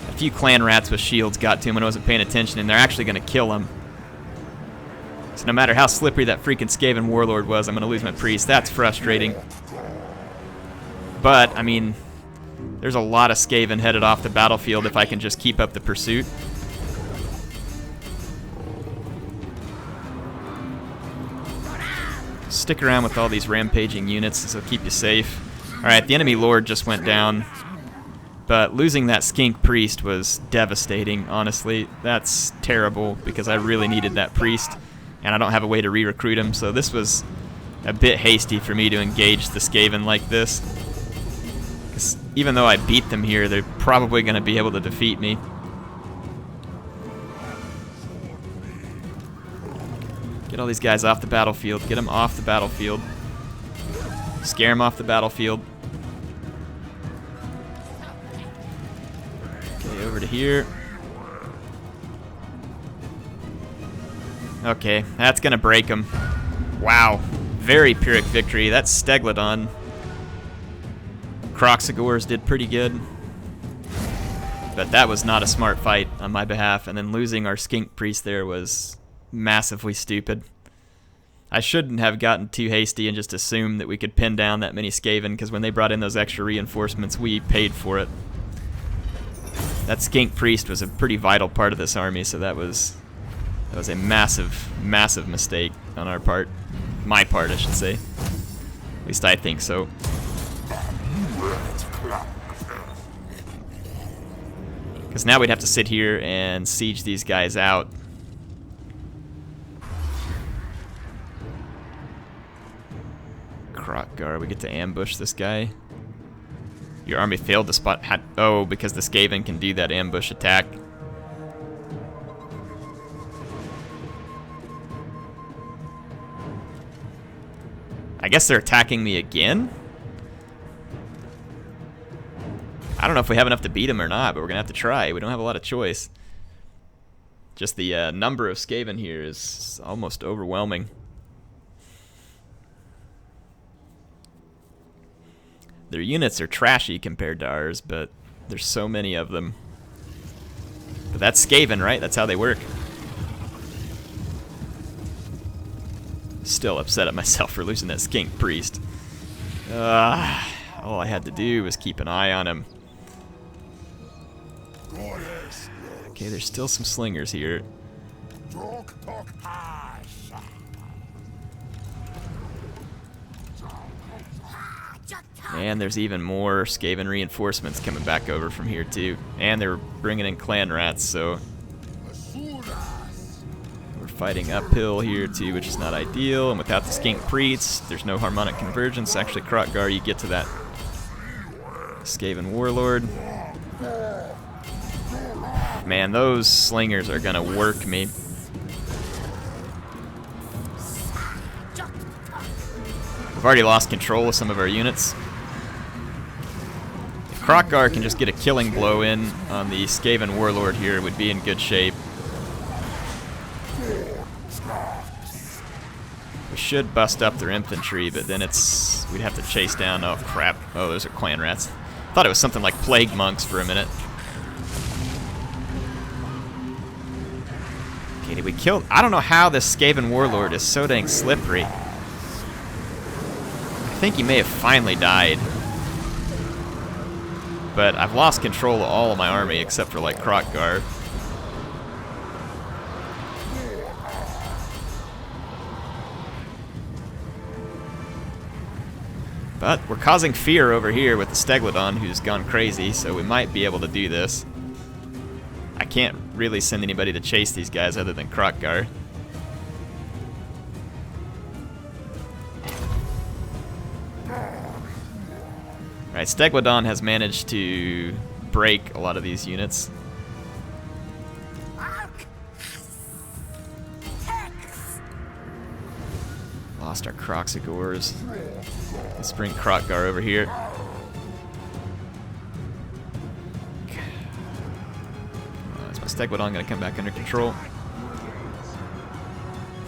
A few clan rats with shields got to him when I wasn't paying attention, and they're actually going to kill him. So no matter how slippery that freaking Skaven warlord was, I'm going to lose my priest. That's frustrating. But, I mean, there's a lot of Skaven headed off the battlefield if I can just keep up the pursuit. Stick around with all these rampaging units, this will keep you safe. Alright, the enemy lord just went down. But losing that Skink Priest was devastating, honestly. That's terrible, because I really needed that priest, and I don't have a way to re-recruit him, so this was a bit hasty for me to engage the Skaven like this. Because even though I beat them here, they're probably going to be able to defeat me. Get all these guys off the battlefield. Get them off the battlefield. Scare them off the battlefield. Okay, over to here. Okay, that's going to break them. Wow. Very Pyrrhic victory. That's Steglodon. Kroq Gars did pretty good. But that was not a smart fight on my behalf. And then losing our Skink Priest there was massively stupid. I shouldn't have gotten too hasty and just assumed that we could pin down that many Skaven, because when they brought in those extra reinforcements, we paid for it. That Skink Priest was a pretty vital part of this army, so that was a massive, massive mistake on our part. My part, I should say. At least I think so. Because now we'd have to sit here and siege these guys out. Kroq Gar, we get to ambush this guy. Your army failed to spot... Oh, because the Skaven can do that ambush attack. I guess they're attacking me again? I don't know if we have enough to beat them or not, but we're going to have to try. We don't have a lot of choice. Just the number of Skaven here is almost overwhelming. Their units are trashy compared to ours, but there's so many of them. But that's Skaven, right? That's how they work. Still upset at myself for losing that Skink Priest. All I had to do was keep an eye on him. Okay, there's still some slingers here. And there's even more Skaven reinforcements coming back over from here too. And they're bringing in clan rats, so we're fighting uphill here too, which is not ideal. And without the Skink Priest, there's no harmonic convergence. Actually, Kroq Gar, you get to that Skaven warlord. Man, those slingers are gonna work me. We've already lost control of some of our units. If Kroq Gar can just get a killing blow in on the Skaven warlord here, would be in good shape. We should bust up their infantry, but then we'd have to chase down, oh crap, oh those are clan rats. Thought it was something like plague monks for a minute. Okay, did we kill, I don't know how this Skaven warlord is so dang slippery. I think he may have finally died. But I've lost control of all of my army except for like Kroq Gar. But we're causing fear over here with the Steglodon, who's gone crazy, so we might be able to do this. I can't really send anybody to chase these guys other than Kroq Gar. Alright, Steglodon has managed to break a lot of these units. Lost our Kroxigors. Let's bring Kroq Gar over here. Is my Steglodon gonna come back under control?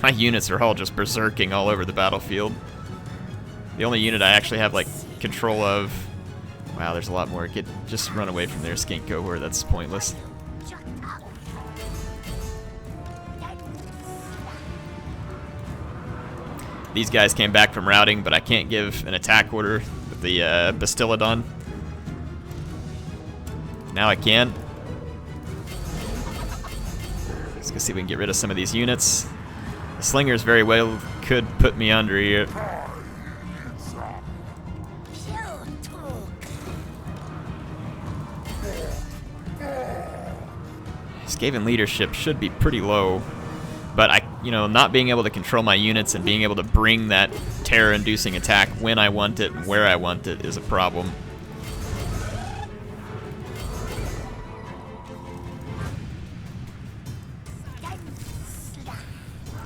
My units are all just berserking all over the battlefield. The only unit I actually have like control of. Wow, there's a lot more. Just run away from there, Skink Cohort. That's pointless. These guys came back from routing, but I can't give an attack order with the Bastillodon. Now I can. Let's go see if we can get rid of some of these units. The Slingers very well could put me under here. Skaven leadership should be pretty low, but not being able to control my units and being able to bring that terror-inducing attack when I want it and where I want it is a problem.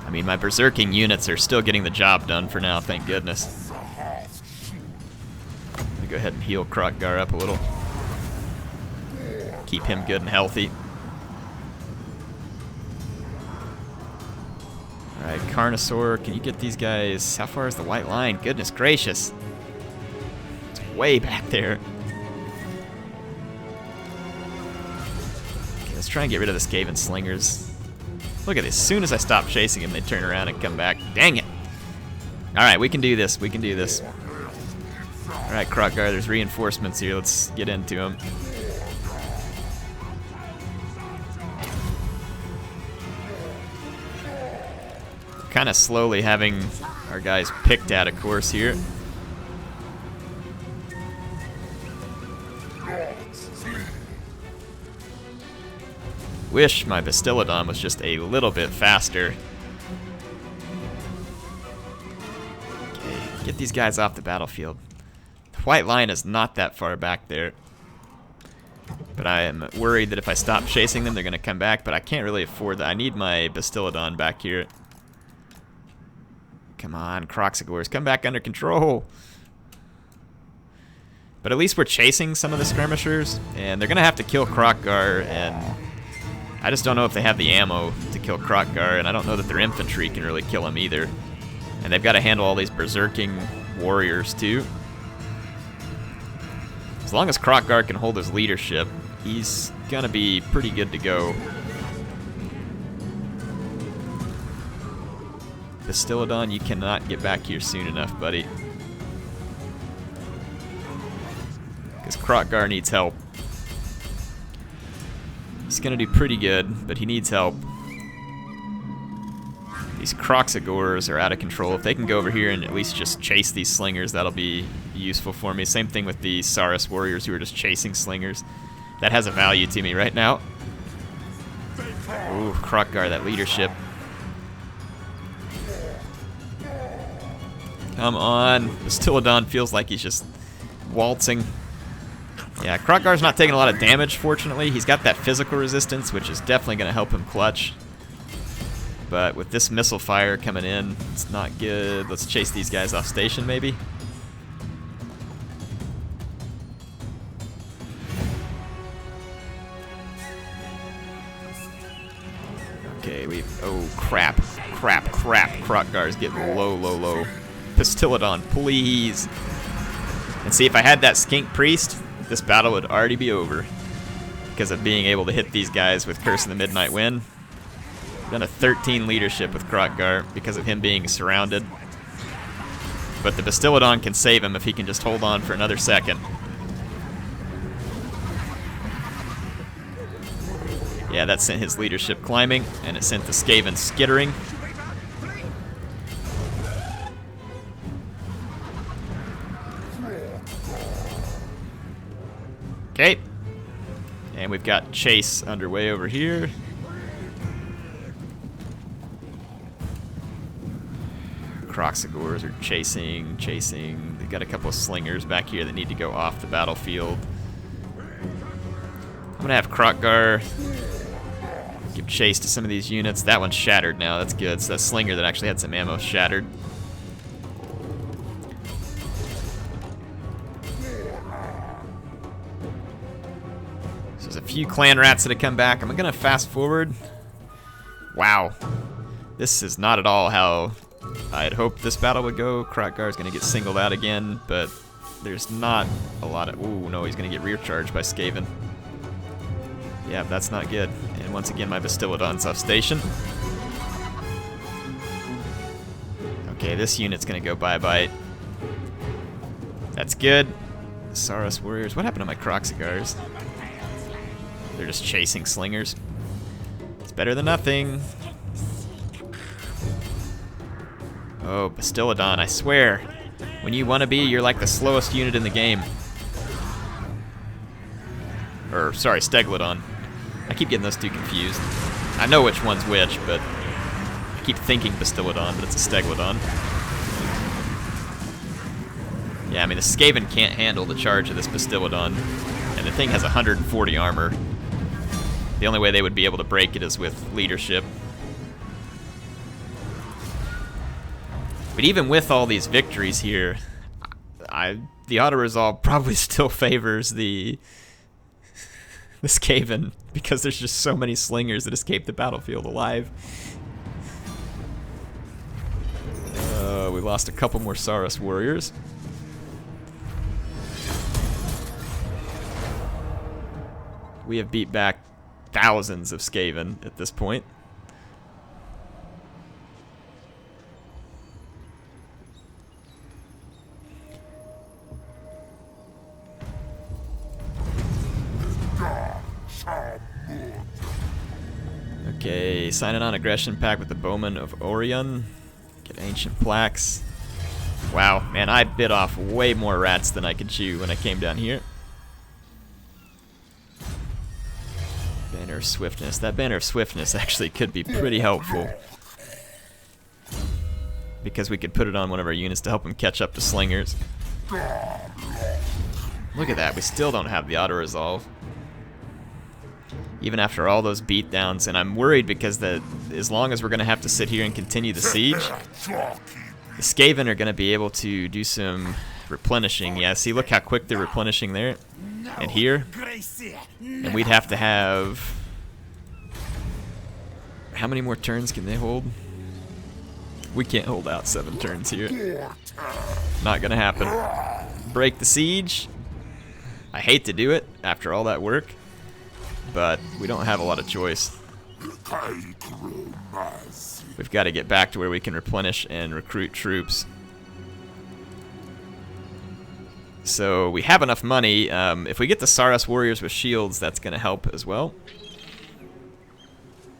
I mean, my berserking units are still getting the job done for now, thank goodness. Let me go ahead and heal Kroq Gar up a little. Keep him good and healthy. Alright, Carnosaur, can you get these guys? How far is the white line? Goodness gracious. It's way back there. Okay, let's try and get rid of the Skaven Slingers. Look at this. As soon as I stop chasing them, they turn around and come back. Dang it. Alright, we can do this. We can do this. Alright, Kroq Gar, there's reinforcements here. Let's get into them. Kind of slowly having our guys picked out of course here. Wish my Bastillodon was just a little bit faster. Okay, get these guys off the battlefield. The white line is not that far back there. But I am worried that if I stop chasing them, they're going to come back, but I can't really afford that. I need my Bastillodon back here. Come on, Kroxigors, come back under control. But at least we're chasing some of the skirmishers, and they're going to have to kill Kroq Gar, and I just don't know if they have the ammo to kill Kroq Gar, and I don't know that their infantry can really kill him either. And they've got to handle all these berserking warriors, too. As long as Kroq Gar can hold his leadership, he's going to be pretty good to go. Bastillodon, you cannot get back here soon enough, buddy. Because Kroq Gar needs help. He's gonna do pretty good, but he needs help. These Kroxigors are out of control. If they can go over here and at least just chase these Slingers, that'll be useful for me. Same thing with the Saurus Warriors who are just chasing Slingers. That has a value to me right now. Ooh, Kroq Gar, that leadership. Come on. Bastillodon feels like he's just waltzing. Yeah, Kroq Gar's not taking a lot of damage, fortunately. He's got that physical resistance, which is definitely going to help him clutch. But with this missile fire coming in, it's not good. Let's chase these guys off station, maybe. Okay, oh, crap. Crap. crap. Kroq Gar is getting low, low, low. Pistillodon, please. And see, if I had that Skink Priest, this battle would already be over. Because of being able to hit these guys with Curse of the Midnight Wind. Done a 13 leadership with Kroq Gar because of him being surrounded. But the Pistillodon can save him if he can just hold on for another second. Yeah, that sent his leadership climbing, and it sent the Skaven skittering. Okay. And we've got chase underway over here. Kroxigors are chasing. They've got a couple of slingers back here that need to go off the battlefield. I'm gonna have Kroq Gar give chase to some of these units. That one's shattered now, that's good. So that slinger that actually had some ammo shattered. So there's a few clan rats that have come back. I'm gonna fast forward. Wow. This is not at all how I had hoped this battle would go. Kroq Gar is gonna get singled out again, but there's not a lot of... Ooh, no, he's gonna get rear charged by Skaven. Yeah, that's not good. And once again, my Pistillodon's off station. Okay, this unit's gonna go bye-bye. That's good. Saurus Warriors. What happened to my Kroxigars? They're just chasing slingers. It's better than nothing. Oh, Pistillodon, I swear. When you want to be, you're like the slowest unit in the game. Or, sorry, Steglodon. I keep getting those two confused. I know which one's which, but I keep thinking Pistillodon, but it's a Steglodon. Yeah, I mean, the Skaven can't handle the charge of this Pistillodon, and the thing has 140 armor. The only way they would be able to break it is with leadership. But even with all these victories here, the auto-resolve probably still favors the Skaven, because there's just so many slingers that escape the battlefield alive. We lost a couple more Saurus Warriors. We have beat back thousands of Skaven at this point. Okay, signing on aggression pact with the Bowman of Orion. Get ancient plaques. Wow, man, I bit off way more rats than I could chew when I came down here. Banner of Swiftness. That Banner of Swiftness actually could be pretty helpful, because we could put it on one of our units to help them catch up to slingers. Look at that, we still don't have the auto-resolve. Even after all those beatdowns, and I'm worried because as long as we're going to have to sit here and continue the siege, the Skaven are going to be able to do some replenishing. Yeah, see, look how quick they're replenishing there and here. And we'd have to have... How many more turns can they hold? We can't hold out 7 turns here. Not going to happen. Break the siege. I hate to do it after all that work, but we don't have a lot of choice. We've got to get back to where we can replenish and recruit troops. So we have enough money. If we get the Saurus Warriors with shields, that's going to help as well.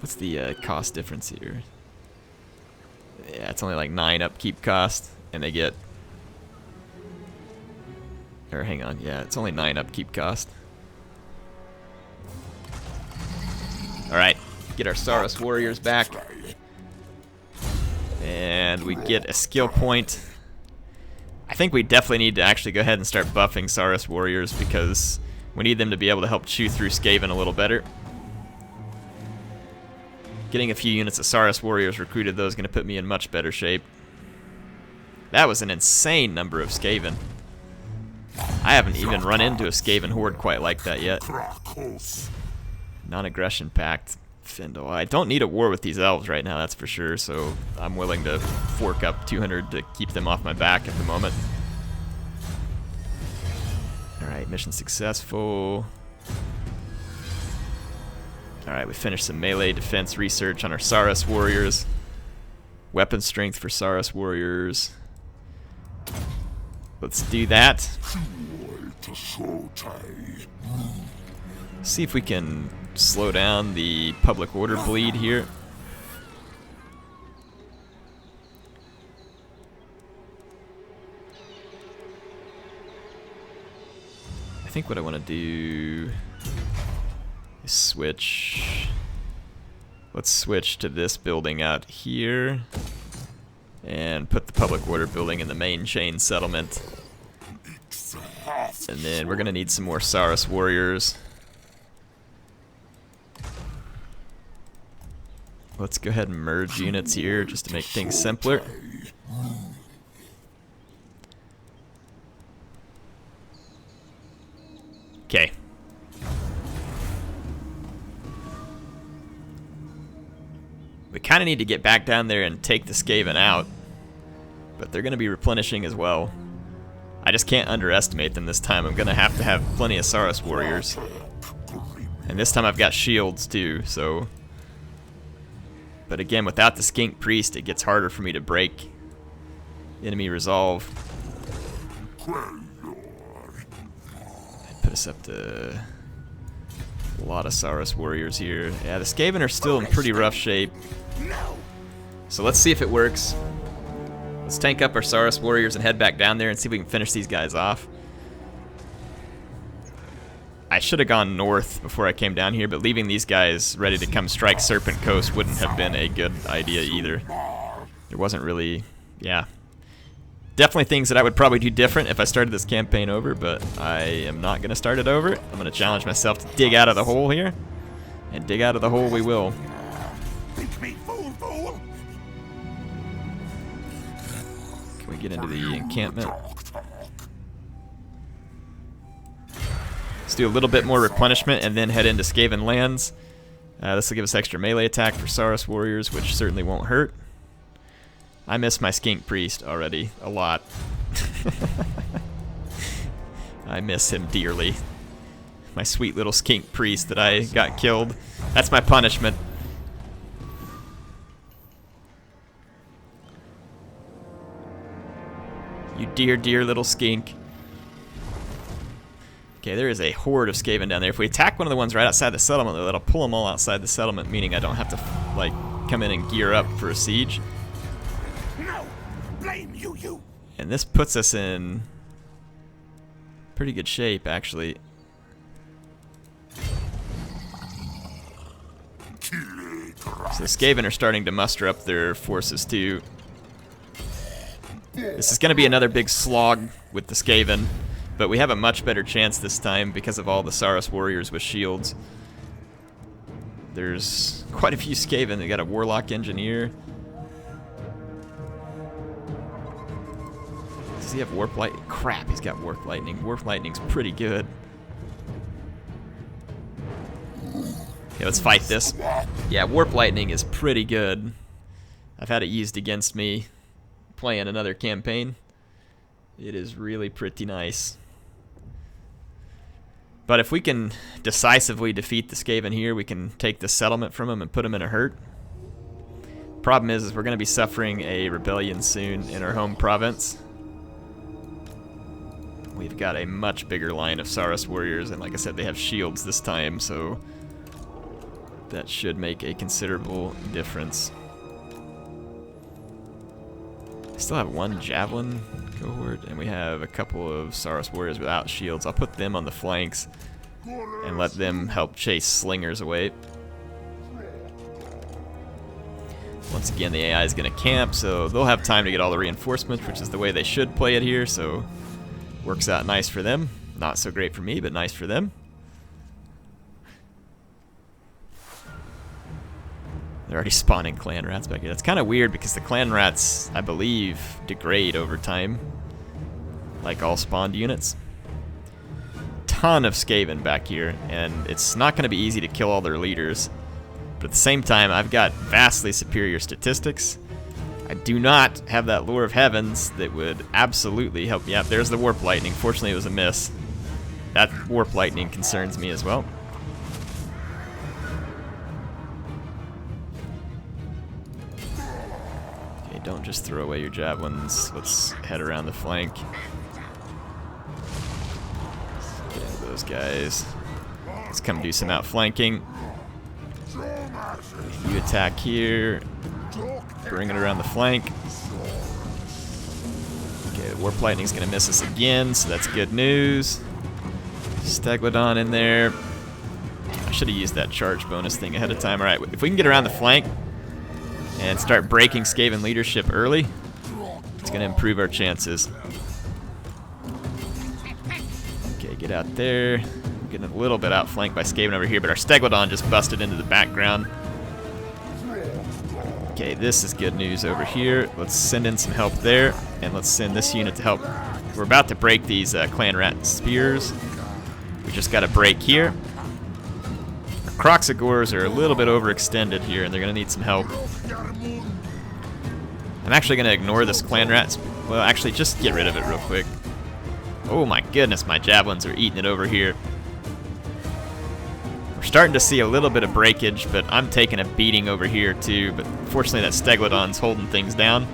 What's the cost difference here? Yeah, it's only like 9 upkeep cost, and they get... Or hang on, yeah, it's only 9 upkeep cost. Alright, get our Saurus Warriors back. And we get a skill point. I think we definitely need to actually go ahead and start buffing Saurus Warriors, because we need them to be able to help chew through Skaven a little better. Getting a few units of Saurus Warriors recruited, though, is going to put me in much better shape. That was an insane number of Skaven. I haven't even run into a Skaven horde quite like that yet. Non-aggression pact. Findle. I don't need a war with these elves right now, that's for sure, so I'm willing to fork up 200 to keep them off my back at the moment. Alright, mission successful. Alright, we finished some melee defense research on our Saurus Warriors. Weapon strength for Saurus Warriors. Let's do that. See if we can slow down the public order bleed here. I think what I want to do is switch. Let's switch to this building out here and put the public order building in the main chain settlement. And then we're going to need some more Saurus Warriors. Let's go ahead and merge units here just to make things simpler. Okay. We kind of need to get back down there and take the Skaven out, but they're going to be replenishing as well. I just can't underestimate them this time. I'm going to have plenty of Saurus Warriors. And this time I've got shields too, so... But again, without the Skink Priest, it gets harder for me to break enemy resolve. Put us up to a lot of Saurus Warriors here. Yeah, the Skaven are still in pretty rough shape. So let's see if it works. Let's tank up our Saurus Warriors and head back down there and see if we can finish these guys off. I should have gone north before I came down here, but leaving these guys ready to come strike Serpent Coast wouldn't have been a good idea either. There wasn't really, yeah. Definitely things that I would probably do different if I started this campaign over, but I am not going to start it over. I'm going to challenge myself to dig out of the hole here, and dig out of the hole we will. Can we get into the encampment? Let's do a little bit more replenishment and then head into Skaven lands. This will give us extra melee attack for Saurus Warriors, which certainly won't hurt. I miss my Skink Priest already a lot. I miss him dearly. My sweet little Skink Priest that I got killed. That's my punishment. You dear, dear little skink. Okay, there is a horde of Skaven down there. If we attack one of the ones right outside the settlement, that'll pull them all outside the settlement, meaning I don't have to, like, come in and gear up for a siege. No, blame you. And this puts us in pretty good shape, actually. So the Skaven are starting to muster up their forces, too. This is going to be another big slog with the Skaven. But we have a much better chance this time because of all the Saurus Warriors with shields. There's quite a few Skaven. They got a Warlock Engineer. Does he have Warp Lightning? Crap, he's got Warp Lightning. Warp Lightning's pretty good. Okay, let's fight this. Yeah, Warp Lightning is pretty good. I've had it used against me playing another campaign. It is really pretty nice. But if we can decisively defeat the Skaven here, we can take the settlement from them and put them in a hurt. Problem is we're going to be suffering a rebellion soon in our home province. We've got a much bigger line of Saurus Warriors, and like I said, they have shields this time, so that should make a considerable difference. I still have one Javelin cohort, and we have a couple of Saurus Warriors without shields. I'll put them on the flanks and let them help chase slingers away. Once again, the AI is going to camp, so they'll have time to get all the reinforcements, which is the way they should play it here, so works out nice for them. Not so great for me, but nice for them. They're already spawning clan rats back here. That's kind of weird because the clan rats, I believe, degrade over time, like all spawned units. Ton of Skaven back here, and it's not going to be easy to kill all their leaders. But at the same time, I've got vastly superior statistics. I do not have that Lure of Heavens that would absolutely help me out. There's the Warp Lightning. Fortunately, it was a miss. That Warp Lightning concerns me as well. Okay, don't just throw away your javelins. Let's head around the flank. Get into those guys. Let's come do some outflanking. You attack here. Bring it around the flank. Okay, the Warp Lightning's gonna miss us again, so that's good news. Steglodon in there. I should have used that charge bonus thing ahead of time. Alright, if we can get around the flank and start breaking Skaven leadership early, it's gonna improve our chances. Okay, get out there. I'm getting a little bit outflanked by Skaven over here, but our Steglodon just busted into the background. Okay, this is good news over here. Let's send in some help there, and let's send this unit to help. We're about to break these clan rat spears. We just got a break here. Our Kroq Gars are a little bit overextended here, and they're going to need some help. I'm actually going to ignore this clan rat. Well, actually, just get rid of it real quick. Oh my goodness, my javelins are eating it over here. We're starting to see a little bit of breakage, but I'm taking a beating over here too. But fortunately, that Steglodon's holding things down.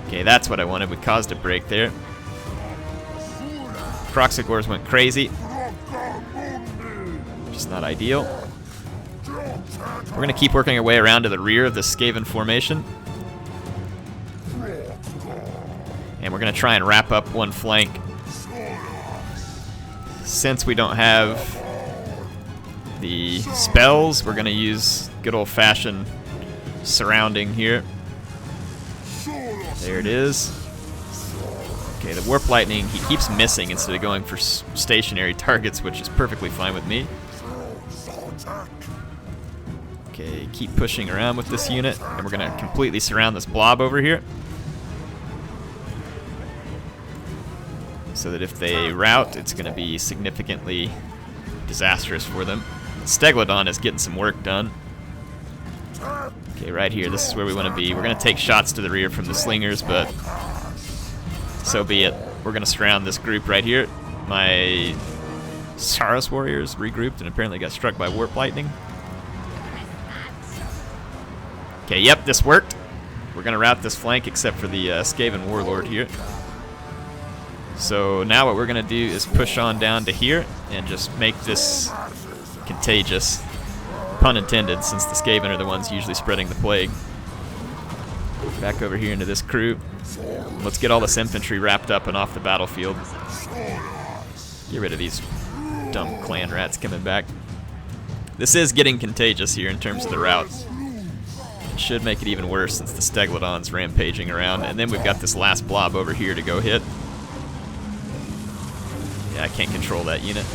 Okay, that's what I wanted. We caused a break there. Kroq Gars went crazy. Just not ideal. We're going to keep working our way around to the rear of the Skaven formation. And we're going to try and wrap up one flank. Since we don't have the spells, we're going to use good old-fashioned surrounding here. There it is. Okay, the Warp Lightning, he keeps missing instead of going for stationary targets, which is perfectly fine with me. Okay, keep pushing around with this unit, and we're going to completely surround this blob over here. So that if they rout, it's going to be significantly disastrous for them. Steglodon is getting some work done. Okay, right here, this is where we want to be. We're going to take shots to the rear from the slingers, but so be it. We're going to surround this group right here. My Saurus Warriors regrouped and apparently got struck by Warp Lightning. Okay, yep, this worked. We're going to rout this flank except for the Skaven Warlord here. So now what we're going to do is push on down to here and just make this contagious. Pun intended, since the Skaven are the ones usually spreading the plague. Back over here into this crew. Let's get all this infantry wrapped up and off the battlefield. Get rid of these dumb clan rats coming back. This is getting contagious here in terms of the route. It should make it even worse since the Steglodon's rampaging around. And then we've got this last blob over here to go hit. Yeah, I can't control that unit.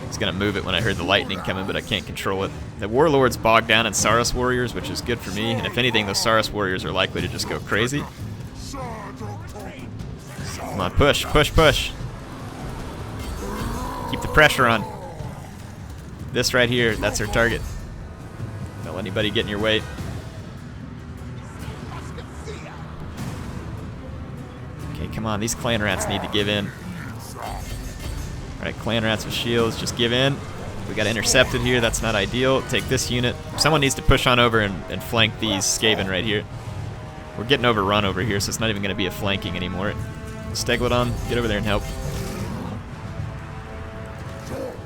I was going to move it when I heard the lightning coming, but I can't control it. The Warlord's bogged down in Saurus Warriors, which is good for me. And if anything, those Saurus Warriors are likely to just go crazy. Come on, push, push, push. Keep the pressure on. This right here, that's our target. Don't let anybody get in your way. Okay, come on, these clan rats need to give in. Alright, clan rats with shields, just give in. We got intercepted here, that's not ideal. Take this unit. Someone needs to push on over and flank these Skaven right here. We're getting overrun over here, so it's not even going to be a flanking anymore. Steglodon, get over there and help.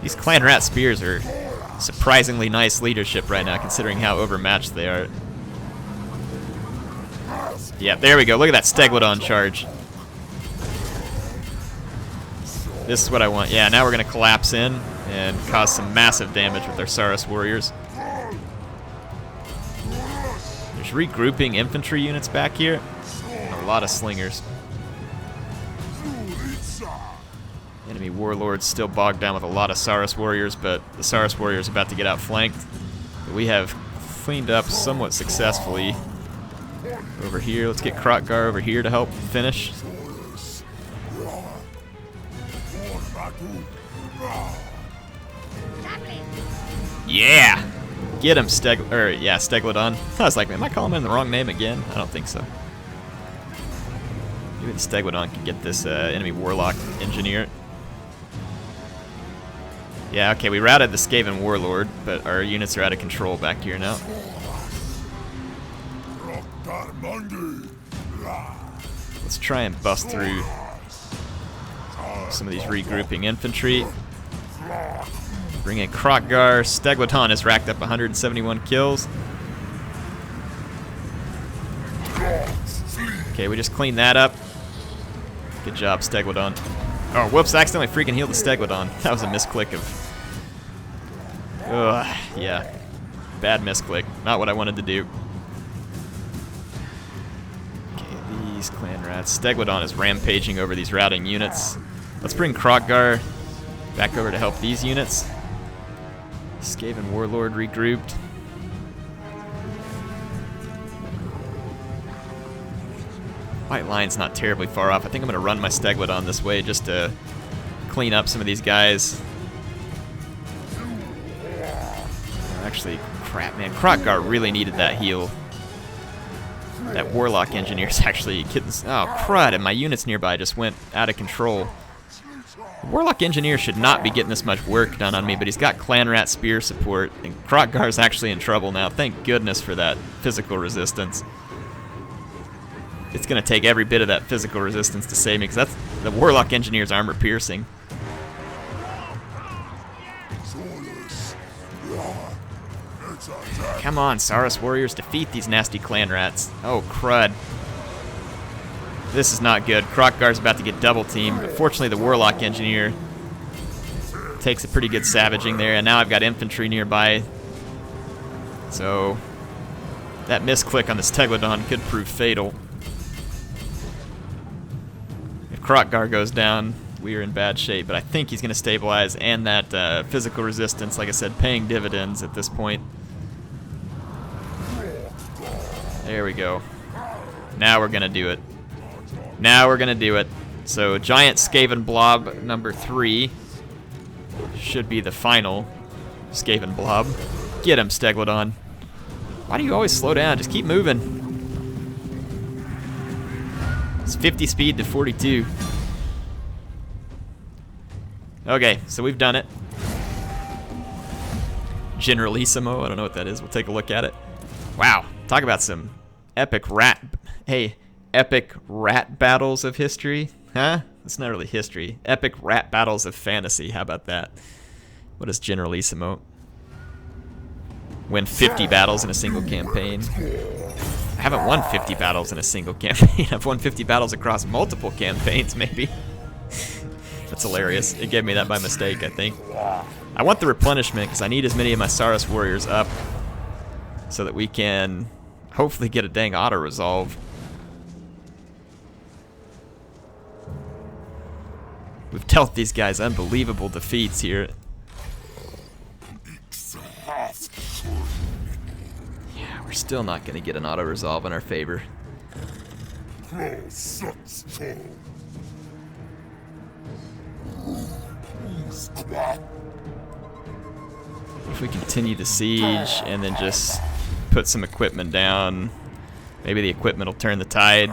These clan rat spears are surprisingly nice leadership right now, considering how overmatched they are. Yeah, there we go. Look at that Steglodon charge. This is what I want. Yeah, now we're going to collapse in and cause some massive damage with our Saurus Warriors. There's regrouping infantry units back here. A lot of slingers. Enemy Warlord's still bogged down with a lot of Saurus Warriors, but the Saurus Warriors are about to get outflanked. But we have cleaned up somewhat successfully over here. Let's get Kroq Gar over here to help finish. Yeah! Get him, Steglodon. I was like, am I calling him the wrong name again? I don't think so. Maybe the Steglodon can get this enemy Warlock Engineer. Yeah, okay, we routed the Skaven Warlord, but our units are out of control back here now. Let's try and bust through some of these regrouping infantry. Bring in Kroq Gar. Steglodon has racked up 171 kills. Okay, we just cleaned that up. Good job, Steglodon. Oh, whoops, I accidentally freaking healed the Steglodon. That was a misclick of... Ugh, yeah. Bad misclick. Not what I wanted to do. Okay, these clan rats. Steglodon is rampaging over these routing units. Let's bring Kroq Gar back over to help these units. Skaven Warlord regrouped. White line's not terribly far off. I think I'm going to run my Steglodon this way just to clean up some of these guys. Actually, crap, man. Kroq Gar really needed that heal. That Warlock Engineer's actually getting... Oh, crud, and my units nearby just went out of control. The Warlock Engineer should not be getting this much work done on me, but he's got Clan Rat Spear support, and Kroq Gar's actually in trouble now. Thank goodness for that physical resistance. It's going to take every bit of that physical resistance to save me, because that's the Warlock Engineer's armor piercing. Come on, Saurus Warriors, defeat these nasty clan rats. Oh, crud. This is not good. Kroq Gar's about to get double teamed, but fortunately the Warlock Engineer takes a pretty good savaging there, and now I've got infantry nearby. So that misclick on the Steglodon could prove fatal. If Kroq Gar goes down, we are in bad shape, but I think he's going to stabilize, and that physical resistance, like I said, paying dividends at this point. There we go. Now we're going to do it. Now we're going to do it. So Giant Skaven Blob number 3 should be the final Skaven Blob. Get him, Steglodon. Why do you always slow down? Just keep moving. It's 50 speed to 42. Okay, so we've done it. Generalissimo, I don't know what that is. We'll take a look at it. Wow, talk about some epic rat... Hey, epic rat battles of history? Huh? It's not really history. Epic rat battles of fantasy. How about that? What is Generalissimo? Win 50 battles in a single campaign. I haven't won 50 battles in a single campaign. I've won 50 battles across multiple campaigns, maybe. That's hilarious. It gave me that by mistake, I think. I want the replenishment because I need as many of my Saurus Warriors up so that we can hopefully get a dang auto-resolve. We've dealt these guys unbelievable defeats here. Yeah, we're still not going to get an auto-resolve in our favor. If we continue the siege and then just put some equipment down, maybe the equipment will turn the tide.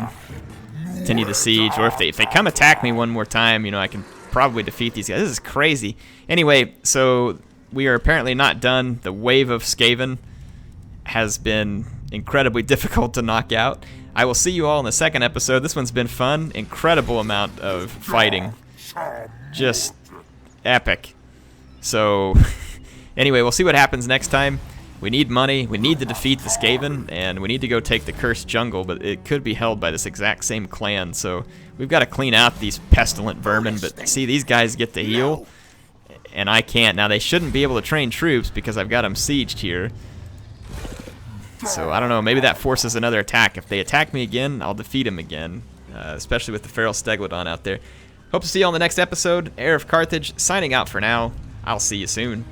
Continue the siege, or if they come attack me one more time, you know, I can probably defeat these guys. This is crazy. Anyway, so we are apparently not done. The wave of Skaven has been incredibly difficult to knock out. I will see you all in the second episode. This one's been fun. Incredible amount of fighting. Just epic. So anyway, we'll see what happens next time. We need money, we need to defeat the Skaven, and we need to go take the Cursed Jungle, but it could be held by this exact same clan, so we've got to clean out these pestilent vermin. But see, these guys get to heal, and I can't. Now, they shouldn't be able to train troops because I've got them sieged here. So, I don't know, maybe that forces another attack. If they attack me again, I'll defeat them again, especially with the Feral Steglodon out there. Hope to see you on the next episode. HeirofCarthage signing out for now. I'll see you soon.